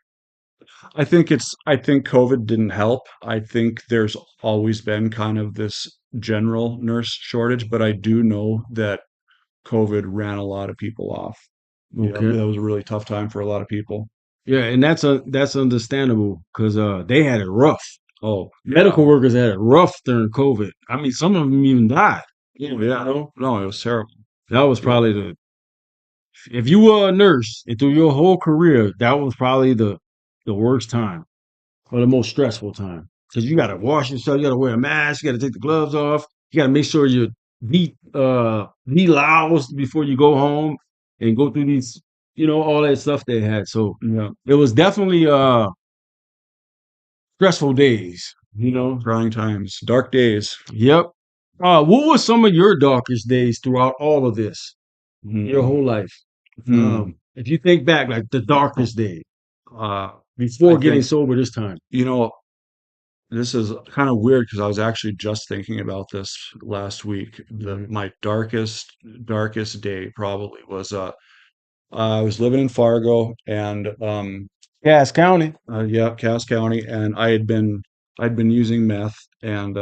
I think COVID didn't help. I think there's always been kind of this general nurse shortage, but I do know that COVID ran a lot of people off. Yeah, Okay. that was a really tough time for a lot of people. Yeah, and that's understandable because they had it rough. Oh, yeah. Medical workers had it rough during COVID. I mean, some of them even died. Oh, yeah. No, it was terrible. That was Yeah. probably If you were a nurse and through your whole career, that was probably the worst time or the most stressful time because you got to wash yourself, you got to wear a mask, you got to take the gloves off, you got to make sure you be loused before you go home and go through these, all that stuff they had. So Yeah, it was definitely stressful days. trying times, dark days. Yep. What were some of your darkest days throughout all of this, your Hmm. whole life? Hmm. If you think back, like the darkest day Uh, I before getting think, sober this time. you know, this is kind of weird because I was actually just thinking about this last week. Mhm. My darkest day probably was I was living in Fargo and Cass County. yeah, Cass County, and I'd been using meth, and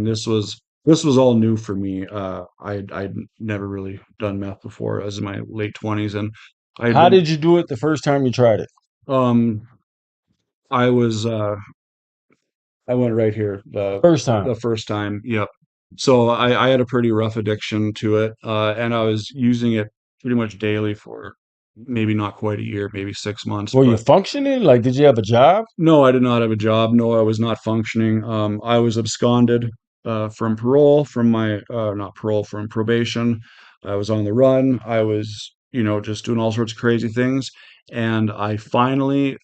this was all new for me. I'd never really done meth before. I was in my late 20s, and I had How been did you do it the first time you tried it? um I was I went right here First time. the first time. Yep. So I had a pretty rough addiction to it, and I was using it pretty much daily for maybe not quite a year, maybe 6 months, Were you but functioning? Like, did you have a job? no, I did not have a job. No, I was not functioning. I was absconded from parole, from my not parole, from probation. I was on the run. I was, just doing all sorts of crazy things, and I finally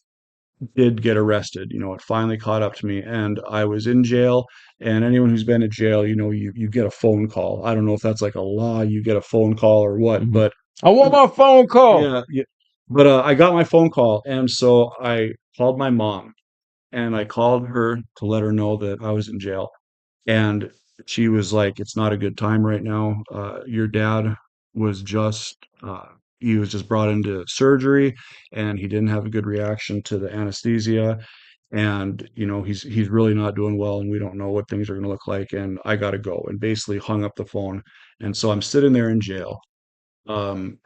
did get arrested. It finally caught up to me, and I was in jail. And anyone who's been in jail, you get a phone call. I don't know if that's like a law, you get a phone call or what, Mhm. but I want my phone call. yeah, yeah. But I got my phone call, and so I called my mom, and I called her to let her know that I was in jail. And she was like, "It's not a good time right now. Your dad was just he was just brought into surgery, and he didn't have a good reaction to the anesthesia, and he's really not doing well, and we don't know what things are going to look like, and I got to go." And basically hung up the phone. And so I'm sitting there in jail. Um,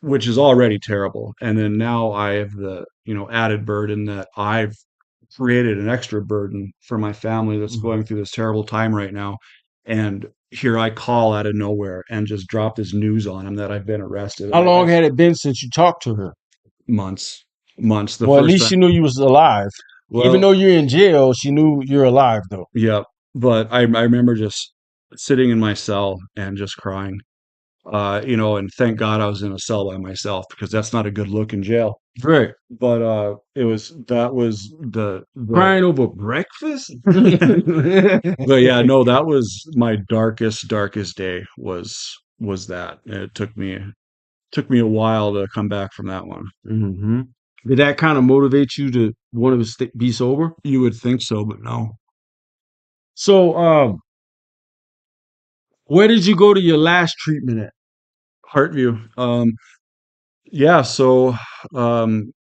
which is already terrible. And then now I have the, added burden that I've created an extra burden for my family that's Mhm. going through this terrible time right now. And here I call out of nowhere and just drop this news on them that I've been arrested. How And long had it been since you talked to her? months, months. The Well, at first least time, she knew you was alive. Even well, though you're in jail, she knew you're alive, though. yeah, but I remember just sitting in my cell and just crying. And thank God I was in a cell by myself because that's not a good look in jail. Right. But that was the Crying over breakfast? but yeah, no, that was my darkest day was that. And it took me a while to come back from that one. Hmm. Did that kind of motivate you to want to be sober? You would think so, but no. So, where did you go to your last treatment at? Heartview. Yeah, so um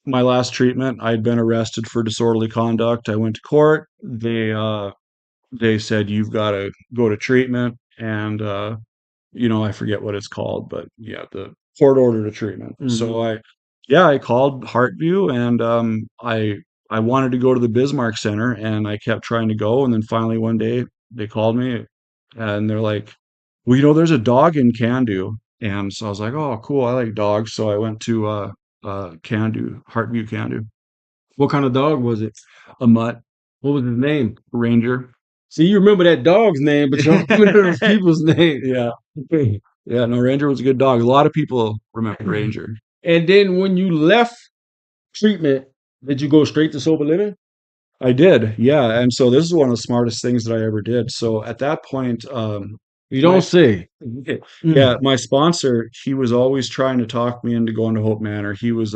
my last treatment, I'd been arrested for disorderly conduct. I went to court. They said you've got to go to treatment, and I forget what it's called, but yeah, the court ordered a treatment. Hmm. So yeah, I called Heartview, and I wanted to go to the Bismarck Center, and I kept trying to go, and then finally one day they called me, and they're like, well, there's a dog in Candu, and so I was like, oh, cool, I like dogs, so I went to Candu, Heartview Candu, What kind of dog was it? a mutt What was his name? ranger. See, you remember that dog's name, but you don't remember those people's name. Yeah. Yeah, no, Ranger was a good dog. A lot of people remember Ranger. And then when you left treatment, did you go straight to sober living? I did, yeah. And so this is one of the smartest things that I ever did. So at that point, You don't my say. yeah, Mm. my sponsor, he was always trying to talk me into going to Hope Manor. He was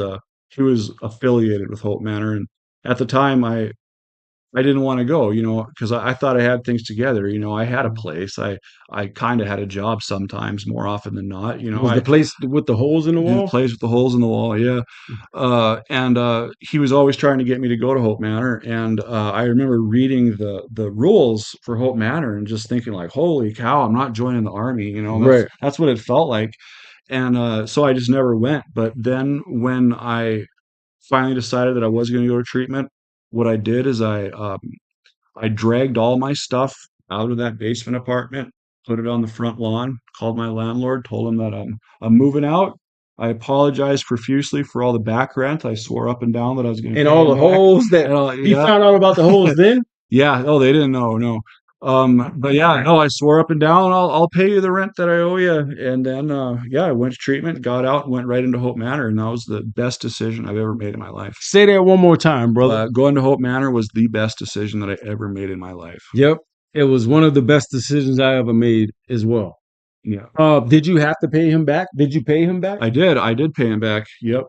affiliated with Hope Manor, and at the time, I didn't want to go, because I thought I had things together. I had a place. I kind of had a job sometimes, more often than not. Was the place with the holes in the The wall? place with the holes in the wall, yeah. And he was always trying to get me to go to Hope Manor, and I remember reading the rules for Hope Manor and just thinking like, "Holy cow, I'm not joining the army." That's Right. that's what it felt like, and so I just never went. But then when I finally decided that I was going to go to treatment, what I did is I dragged all my stuff out of that basement apartment. put it on the front lawn, called my landlord, told him that I'm moving out. I apologized profusely for all the back rent. I swore up and down that I was going to And pay all him the back. holes that And he yeah, found out about the holes then? yeah. Oh, they didn't know. No. But yeah, no, I swore up and down, I'll pay you the rent that I owe you. And then, yeah, I went to treatment, got out, and went right into Hope Manor, and that was the best decision I've ever made in my life. Say that one more time, brother. Going to Hope Manor was the best decision that I ever made in my life. Yep. It was one of the best decisions I ever made as well. Yeah, Did you have to pay him back? Did you pay him back? I did. I did pay him back. Yep,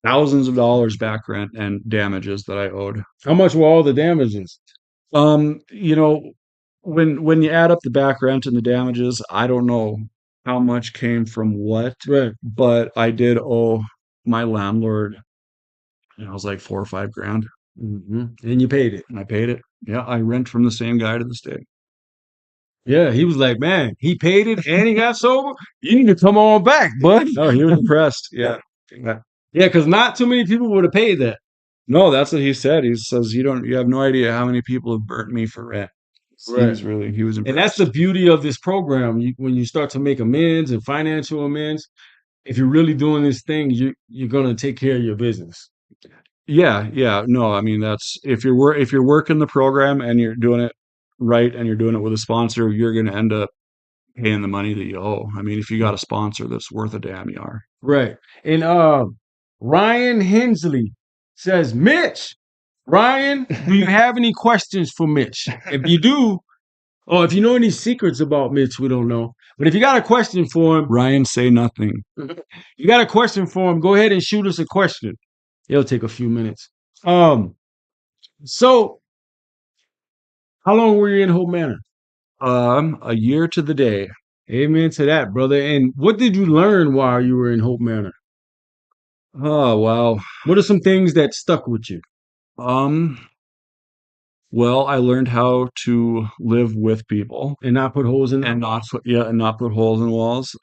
thousands of dollars back rent and damages that I owed. How much were all the damages? You know, when you add up the back rent and the damages, I don't know how much came from what, Right. but I did owe my landlord, it was like 4 or 5 grand, And you paid it. and I paid it. Yeah, I rent from the same guy to this day. Yeah, he was like, man, he paid it and he got sober. You need to come on back, bud. Oh, he was impressed. Yeah. Yeah. Yeah, because not too many people would have paid that. No, that's what he said. He says, you have no idea how many people have burnt me for rent. Right. He was And that's the impressed. beauty of this program. When you start to make amends and financial amends, if you're really doing this thing, you're gonna take care of your business. Yeah, yeah. No, I mean that's if you're working the program and you're doing it right and you're doing it with a sponsor, you're going to end up paying the money that you owe. I mean, if you got a sponsor that's worth a damn, you are. Right. And Ryan Hensley says, Mitch, Ryan, do you have any questions for Mitch? If you do, or if you know any secrets about Mitch, we don't know. But if you got a question for him, Ryan, say nothing. you got a question for him, go ahead and shoot us a question. It'll take a few minutes. So how long were you in Hope Manor? A year to the day. Amen to that, brother. And what did you learn while you were in Hope Manor? Oh, wow. What are some things that stuck with you Um, well, I learned how to live with people and not put holes in and them? not put holes in walls.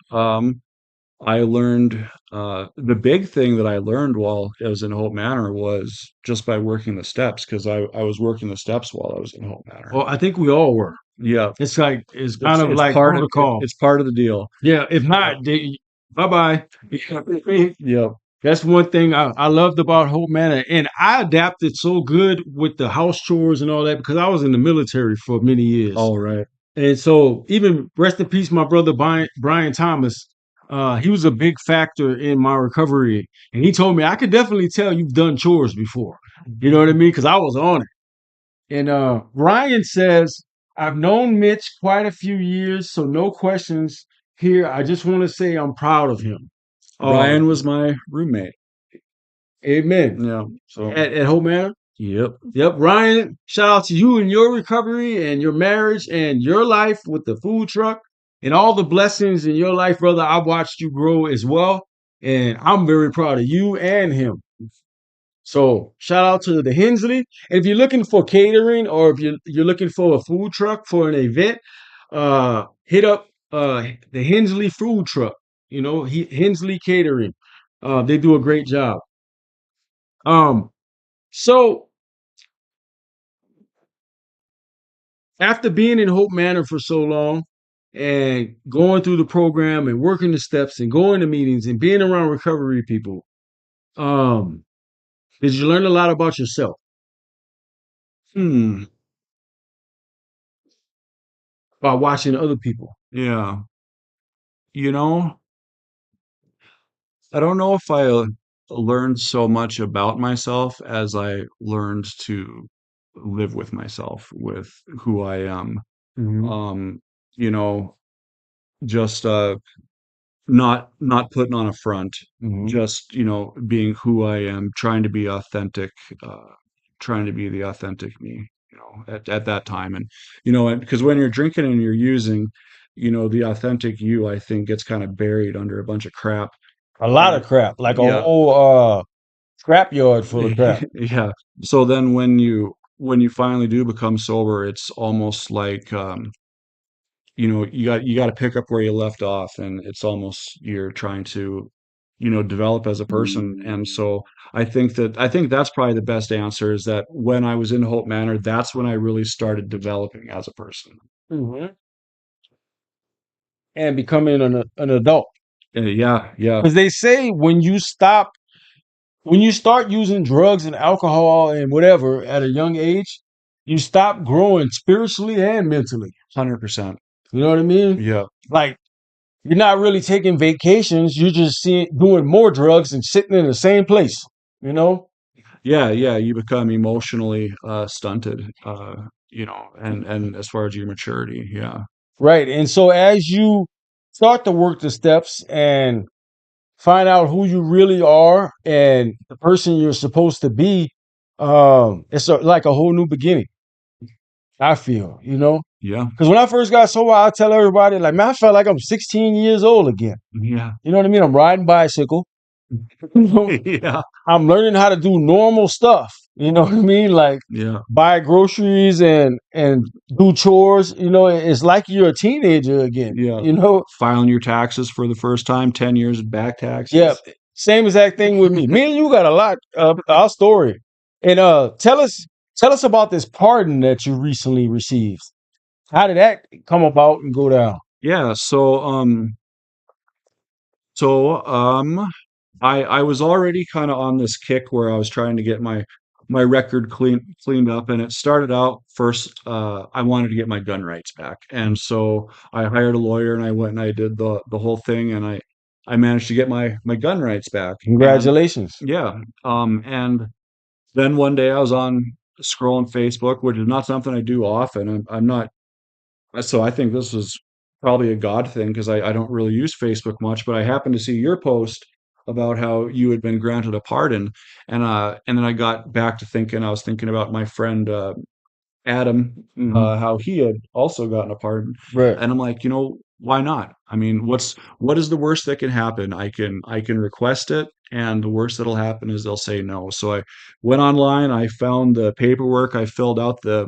I learned the big thing that I learned while I was in Hope Manor was just by working the steps, because I was working the steps while I was in Hope Manor. Well, I think we all were. Yeah, It's kind of it's like protocol. it's part of the deal. Yeah, if Yeah. not, bye bye. Yeah. That's one thing I loved about Hope Manor, and I adapted so good with the house chores and all that because I was in the military for many years. All right. And so, even rest in peace, my brother Brian Thomas. He was a big factor in my recovery, and he told me I could definitely tell you've done chores before. You know what I mean? Because I was on it. And Ryan says, I've known Mitch quite a few years, so no questions here. I just want to say I'm proud of him. Uh, Ryan was my roommate. amen. Yeah. So, At Hope Manor? yep. Yep. Ryan, shout out to you and your recovery and your marriage and your life with the food truck and all the blessings in your life, brother. I've watched you grow as well. And I'm very proud of you and him. So shout out to the Hensley. And if you're looking for catering or if you're looking for a food truck for an event, hit up the Hensley food truck. You know, Hensley Catering. They do a great job. Um, so after being in Hope Manor for so long and going through the program and working the steps and going to meetings and being around recovery people, um, did you learn a lot about yourself Hmm. by watching other people? Yeah. You know, I don't know if I learned so much about myself as I learned to live with myself, with who I am. Hmm. Um, you know, just not putting on a front, Hmm. just, being who I am, trying to be authentic, trying to be the authentic me, at that time. And, and because when you're drinking and you're using, the authentic you, I think gets kind of buried under a bunch of crap. A lot of And crap, like a yeah, whole scrap yard full of crap. yeah. So then when you finally do become sober, it's almost like, you got to pick up where you left off, and it's almost you're trying to develop as a person. And so I think that's probably the best answer, is that when I was in Hope Manor, that's when I really started developing as a person. Hmm. and becoming an adult. Yeah, yeah, Because they say when you start using drugs and alcohol and whatever at a young age, you stop growing spiritually and mentally. 100%. You know what I mean? Yeah, Like you're not really taking vacations. You're just doing more drugs and sitting in the same place. You know? yeah, yeah. You become emotionally stunted, and as far as your maturity, yeah, Right. And so as you start to work the steps and find out who you really are and the person you're supposed to be, like a whole new beginning. I feel, yeah, because when I first got sober, I tell everybody, like, man, I felt like I'm 16 years old again. yeah, You know what I mean? I'm riding bicycle. You know, yeah, I'm learning how to do normal stuff. You know what I mean? Like yeah, buy groceries and do chores. It's like you're a teenager again. yeah. You know? Filing your taxes for the first time, 10 years back Yeah. taxes. Same exact thing with me. Me and you got a lot our story. And tell us about this pardon that you recently received. How did that come about and go down? Yeah, so I was already kind of on this kick where I was trying to get my record cleaned up, and it started out first. I wanted to get my gun rights back, and so I hired a lawyer and I went and I did the whole thing, and I managed to get my gun rights back, and Congratulations. yeah, and then one day I was on scrolling Facebook, which is not something I do often. I'm not so I think this was probably a God thing because I don't really use Facebook much, but I happened to see your post about how you had been granted a pardon, and then I got back to thinking. I was thinking about my friend Adam, Hmm. how he had also gotten a pardon, Right. and I'm like, why not? I mean, what is the worst that can happen? I can request it, and the worst that'll happen is they'll say no. So I went online, I found the paperwork, I filled out the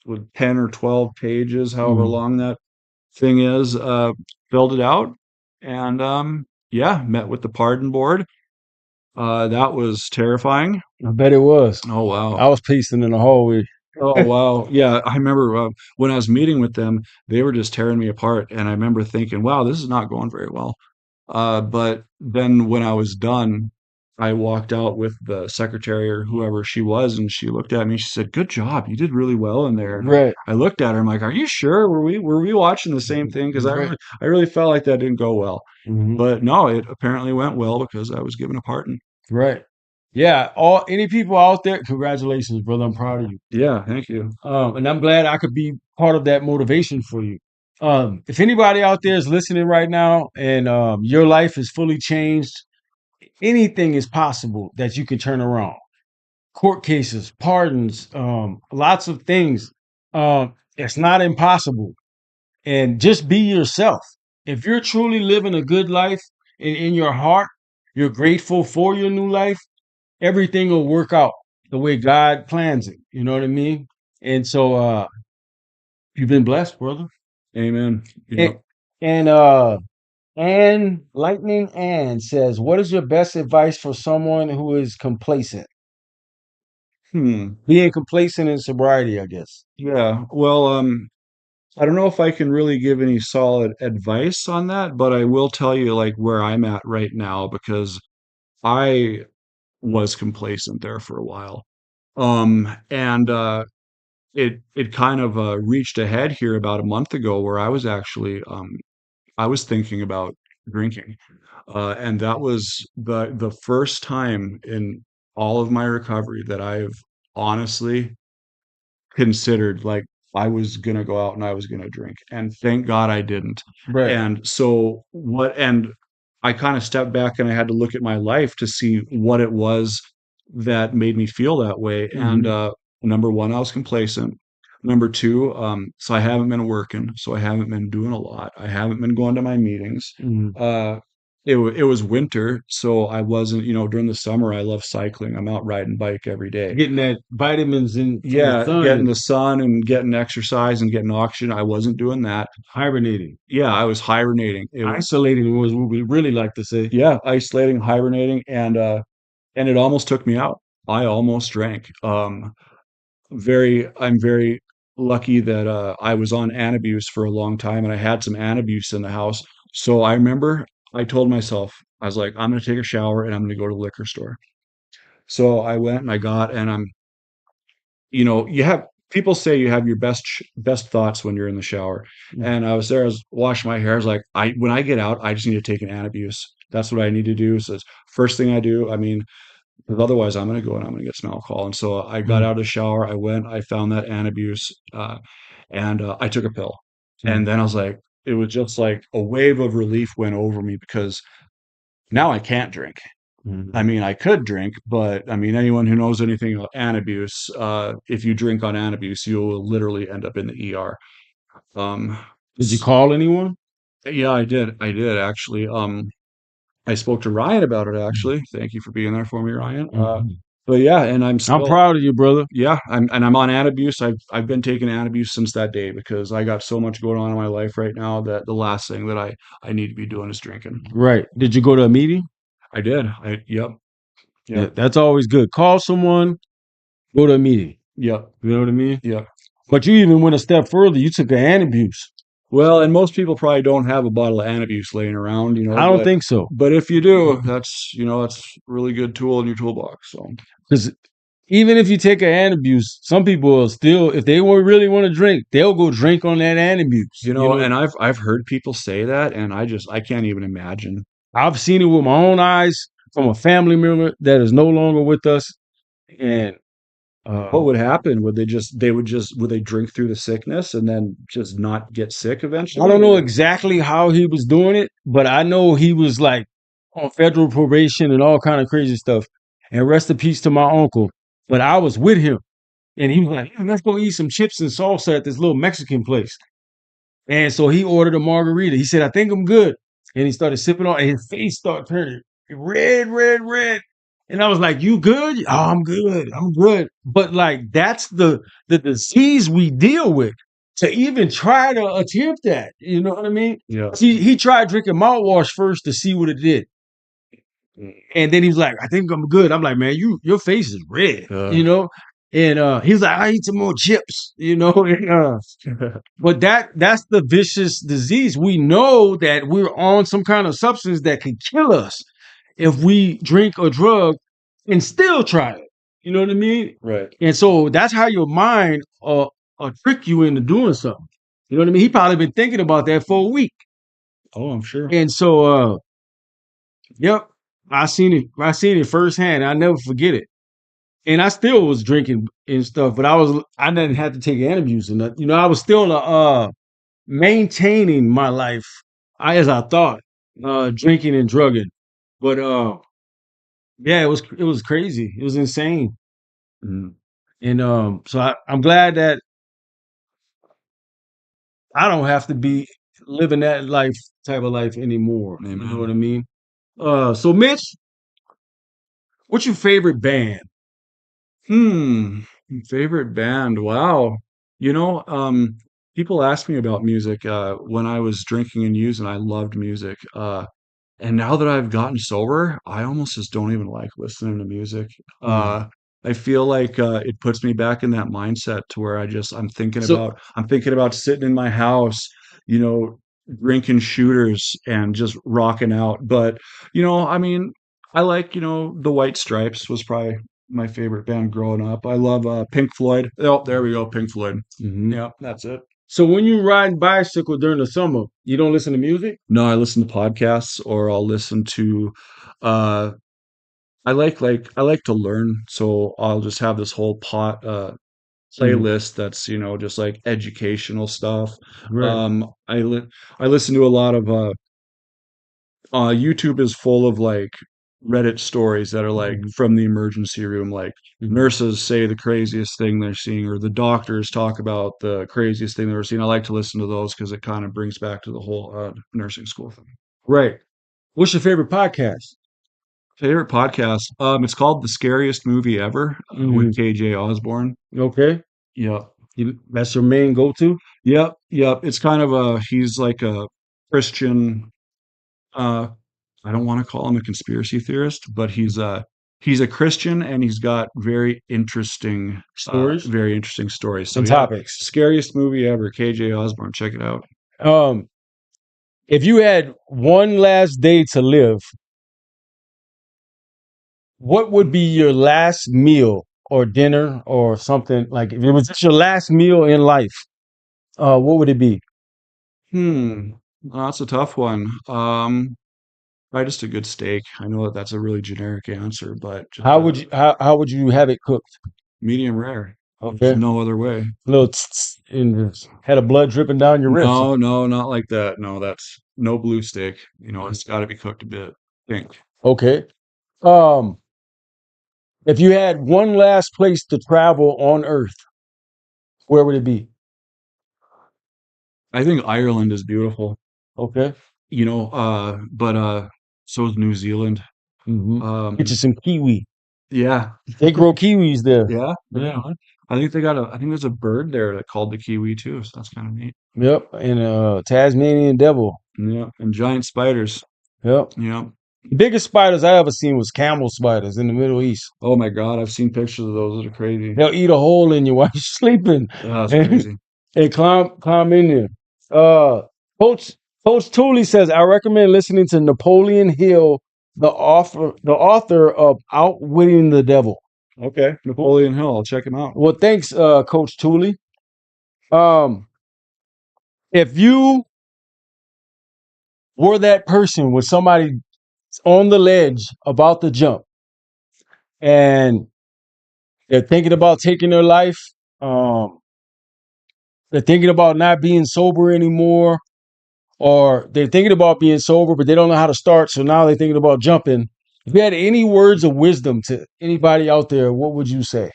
with 10 or 12 pages, however Hmm. long that thing is, filled it out, and yeah, met with the pardon board. That was terrifying. I bet it was. Oh wow. I was pacing in the hallway. Oh wow. Yeah, I remember when I was meeting with them, they were just tearing me apart, and I remember thinking, "Wow, this is not going very well." But then when I was done, I walked out with the secretary or whoever she was, and she looked at me. She said, "Good job. You did really well in there." And Right. I looked at her. I'm like, "Are you sure? Were we watching the same thing? Because Right. I really felt like that didn't go well." Hmm. But no, it apparently went well because I was given a pardon. Right. Yeah. All any people out there, congratulations, brother. I'm proud of you. Yeah, thank you. And I'm glad I could be part of that motivation for you. If anybody out there is listening right now and your life is fully changed, anything is possible that you can turn around. Court cases, pardons, lots of things. It's not impossible. And just be yourself. If you're truly living a good life in your heart, you're grateful for your new life, everything will work out the way God plans it. You know what I mean? And so you've been blessed, brother. Amen. And, Yep. and Ann Lightning Ann says, what is your best advice for someone who is complacent? Hmm. Being complacent in sobriety, I guess. Yeah. Well, I don't know if I can really give any solid advice on that, but I will tell you like where I'm at right now because I was complacent there for a while. And it kind of reached a head here about a month ago where I was thinking about drinking. And that was the first time in all of my recovery that I've honestly considered like I was gonna go out and I was gonna drink, and thank God I didn't. Right. And I kind of stepped back and I had to look at my life to see what it was that made me feel that way. And Hmm. number one, I was complacent. Number two, so I haven't been working, so I haven't been doing a lot. I haven't been going to my meetings. Hmm. Uh, it was winter, so I wasn't, during the summer, I love cycling. I'm out riding bike every day. Getting that vitamins in from the Yeah, sun getting and the sun and getting exercise and getting oxygen. I wasn't doing that. hibernating. Yeah, I was hibernating. It was Isolating was what we really like to say. yeah, isolating, hibernating, and it almost took me out. I almost drank. I'm very lucky that I was on Antabuse for a long time and I had some Antabuse in the house. So I remember I told myself, I was like, I'm going to take a shower and I'm going to go to the liquor store. So I went and I got, and you have people say you have your best thoughts when you're in the shower. Mm, And I was there, I was washing my hair. I was like, when I get out, I just need to take an Antabuse. That's what I need to do. So it's first thing I do. I mean, because otherwise I'm going to go and I'm going to get some alcohol. And so I got mm, out of the shower. I went, I found that Antabuse, and I took a pill. And mm, then I was like, it was just like a wave of relief went over me because now I can't drink. I mhm. mean, I could drink, but I mean, anyone who knows anything about Antabuse, if you drink on Antabuse, you'll literally end up in the ER. Um, Did you s- call anyone? yeah, I did. I did actually. I spoke to Ryan about it Mm, actually. Thank you for being there for me, Ryan. mhm. But yeah, and I'm I'm still, proud of you, brother. yeah, I'm on Antabuse. I've been taking Antabuse since that day because I got so much going on in my life right now that the last thing that I need to be doing is drinking. Right. Did you go to a meeting? I did. Yep, Yeah, yep, that's always good. Call someone, go to a meeting. yep, You know what I mean? yep. But you even went a step further. You took an antabuse. Well, and most people probably don't have a bottle of Antabuse laying around, I don't think so. but if you do, that's a really good tool in your toolbox. So, Because even if you take an antabuse, some people will still, if they really want to drink, they'll go drink on that antabuse. You know, and I've heard people say that, and I can't even imagine. I've seen it with my own eyes from a family member that is no longer with us. And What uh, would happen? Would they drink through the sickness and then just not get sick I eventually? don't know Or exactly how he was doing it, but I know he was like on federal probation and all kind of crazy stuff. And rest in peace to my uncle. But I was with him, and he was like, "Yeah, let's go eat some chips and salsa at this little Mexican place." And so he ordered a margarita. He said, "I think I'm good." And he started sipping on, and his face started turning red, red, red. And I was like, "You good?" "Oh, I'm good. I'm good." But like that's the disease we deal with. To even try to attempt that, you know what I mean? yeah, See, he tried drinking mouthwash first to see what it did. And then he was like, "I think I'm good." I'm like, "Man, your face is red," uh, you know? And he was like, "I eat some more chips," you know. And, but that's the vicious disease. We know that we're on some kind of substance that can kill us if we drink a drug and still try it. You know what I mean? right. And so that's how your mind trick you into doing something. You know what I mean? He probably been thinking about that for a week. Oh, I'm sure. And so yep, I seen it firsthand. I never forget it. And I still was drinking and stuff, but I didn't have to take antabuse and nothing. You know, I was still maintaining my life as I thought, drinking and drugging. But yeah, it was crazy. It was insane. Mm, And so I'm glad that I don't have to be living that life type of life anymore. You know what amen. I mean? So Mitch, what's your favorite band? Hmm. Favorite band. Wow. You know, people ask me about music. When I was drinking and using, I loved music. And now that I've gotten sober, I almost just don't even like listening to music. Mm. I feel like it puts me back in that mindset to where So I'm thinking about sitting in my house, you know, drinking shooters and just rocking out. But, I mean, I like, the White Stripes was probably my favorite band growing up. I love Pink Floyd. Oh, there we go, Pink Floyd. mhm. Yeah, that's it. So when you ride bicycle during the summer, you don't listen to music? No, I listen to podcasts or I'll listen to uh I like to learn, so I'll just have this whole Mm, playlist that's, just like educational stuff. right. Um I listen to a lot of YouTube is full of like Reddit stories that are like Mhm, from the emergency room, like mhm. nurses say the craziest thing they're seeing, or the doctors talk about the craziest thing they're seeing. I like to listen to those because it kind of brings back to the whole nursing school thing. Right. What's your favorite podcast? Favorite podcast? It's called The Scariest Movie Ever with Mhm. KJ Osborne. Okay. Yep, That's your main go-to? yep. It's kind of he's like a Christian. Uh, I don't want to call him a conspiracy theorist, but He's a Christian and he's got Stories very interesting stories. So and yeah, topics. scariest movie ever, KJ Osborne. Check it out. Um, if you had one last day to live, what would be your last meal or dinner or something like if it was just your last meal in life? What would it be? Hmm, that's a tough one. Probably just a good steak. I know that that's a really generic answer, but just How would you have it cooked? medium rare. There's Okay, no other way. little and just had a blood dripping down your wrist. No, no, not like that. No, that's no blue steak. You know, it's got to be cooked a bit pink. Okay. Um, if you had one last place to travel on Earth, where would it be? I think Ireland is beautiful. Okay. You know, but so is New Zealand. Mm-hmm. Get you Um, some kiwi. yeah, They grow kiwis there. yeah, Yeah. yeah. I think there's a bird there that called the kiwi too, so that's kind of neat. Yep. And Tasmanian devil. Yeah, and giant spiders. Yep. Yeah. The biggest spiders I ever seen was camel spiders in the Middle East. Oh my God, I've seen pictures of those. Those are crazy. They'll eat a hole in you while you're sleeping Oh, that's and, crazy. and climb in there. Uh, Coach Coach Tooley says I recommend listening to Napoleon Hill, the author of Outwitting the Devil. Okay, Napoleon Hill. I'll check him out. Well, thanks, Coach Tooley. Um, if you were that person with somebody on the ledge about to jump and they're thinking about taking their life, um, they're thinking about not being sober anymore, or they're thinking about being sober, but they don't know how to start. So now they're thinking about jumping. If you had any words of wisdom to anybody out there, what would you say?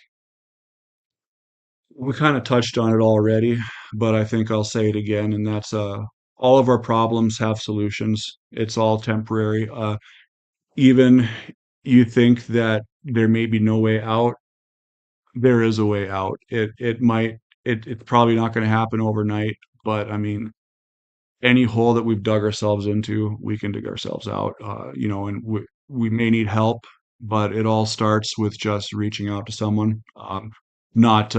We kind of touched on it already, but I think I'll say it again, and that's all of our problems have solutions. It's all temporary. Even you think that there may be no way out, there is a way out. It's probably not going to happen overnight, but I mean, any hole that we've dug ourselves into, we can dig ourselves out. You know, and we may need help, but it all starts with just reaching out to someone, not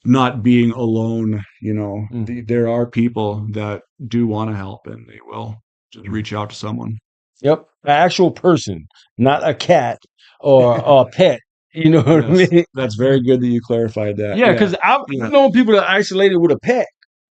not being alone. You know, Mm. there are people that do want to help, and they will just reach out to someone. Yep, an actual person, not a cat or a pet. You know what I Yes, mean? that's very good that you clarified that. Yeah, Yeah, because I've yeah, known people that are isolated with a pet,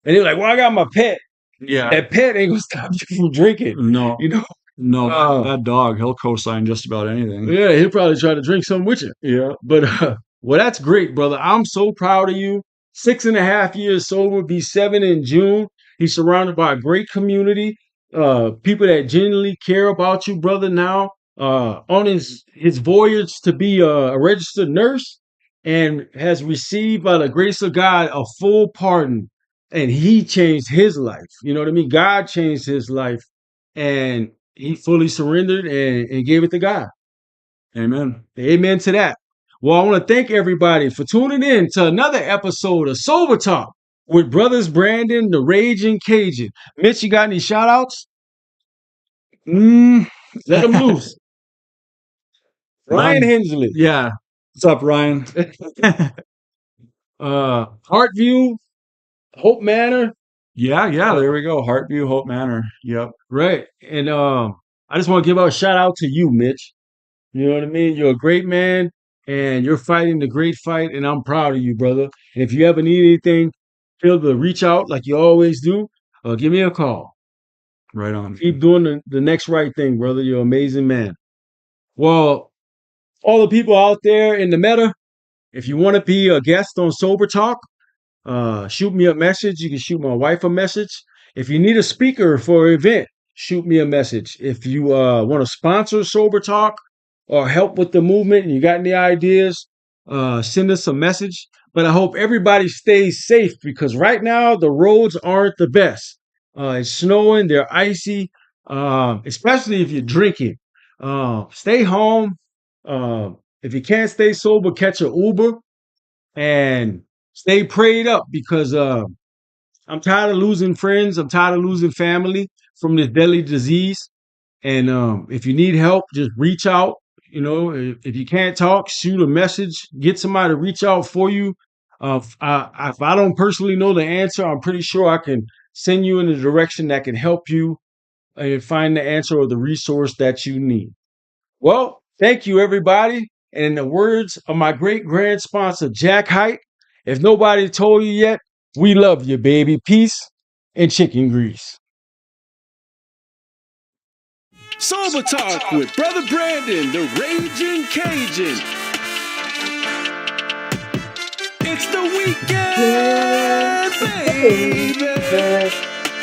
and they're like, "Well, I got my pet. yeah. That pet ain't gonna stop you from drinking." No, You know? no, Uh, that dog, he'll co-sign just about anything. yeah, he'll probably try to drink something with you. Yeah. But well, that's great, brother. I'm so proud of you. 6.5 years sober, be 7 in June. He's surrounded by a great community, people that genuinely care about you, brother. Now, on his voyage to be a registered nurse, and has received by the grace of God a full pardon, and he changed his life. You know what I mean? God changed his life, and he fully surrendered and gave it to God. Amen. Amen to that. Well, I want to thank everybody for tuning in to another episode of Sober Talk with Brothers Brandon, the Raging Cajun. Mitch, you got any shout outs? Mm. Let them loose. Ryan None. Hensley, Yeah. What's up, Ryan? Heartview, Hope Manor. Yeah, yeah, there we go. Heartview, Hope Manor. Yep. Right. And I just want to give a shout out to you, Mitch. You know what I mean? You're a great man and you're fighting the great fight, and I'm proud of you, brother. And if you ever need anything, feel to reach out like you always do. Give me a call. Right on. Keep doing the next right thing, brother. You're an amazing man. Well, all the people out there in the meta, if you want to be a guest on Sober Talk, shoot me a message. You can shoot my wife a message. If you need a speaker for an event, shoot me a message. If you want to sponsor Sober Talk or help with the movement and you got any ideas, send us a message. But I hope everybody stays safe because right now the roads aren't the best. It's snowing, they're icy, especially if you're drinking. Stay home. If you can't stay sober, catch an Uber and stay prayed up because I'm tired of losing friends. I'm tired of losing family from this deadly disease. And if you need help, just reach out. if you can't talk, shoot a message, get somebody to reach out for you. If I don't personally know the answer, I'm pretty sure I can send you in a direction that can help you find the answer or the resource that you need. Well, thank you, everybody. And in the words of my great grand sponsor, Jack Height, if nobody told you yet, we love you, baby. Peace and chicken grease. Sober Talk with Brother Brandon, the Raging Cajun. It's the weekend, baby.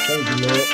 Thank you, Lord.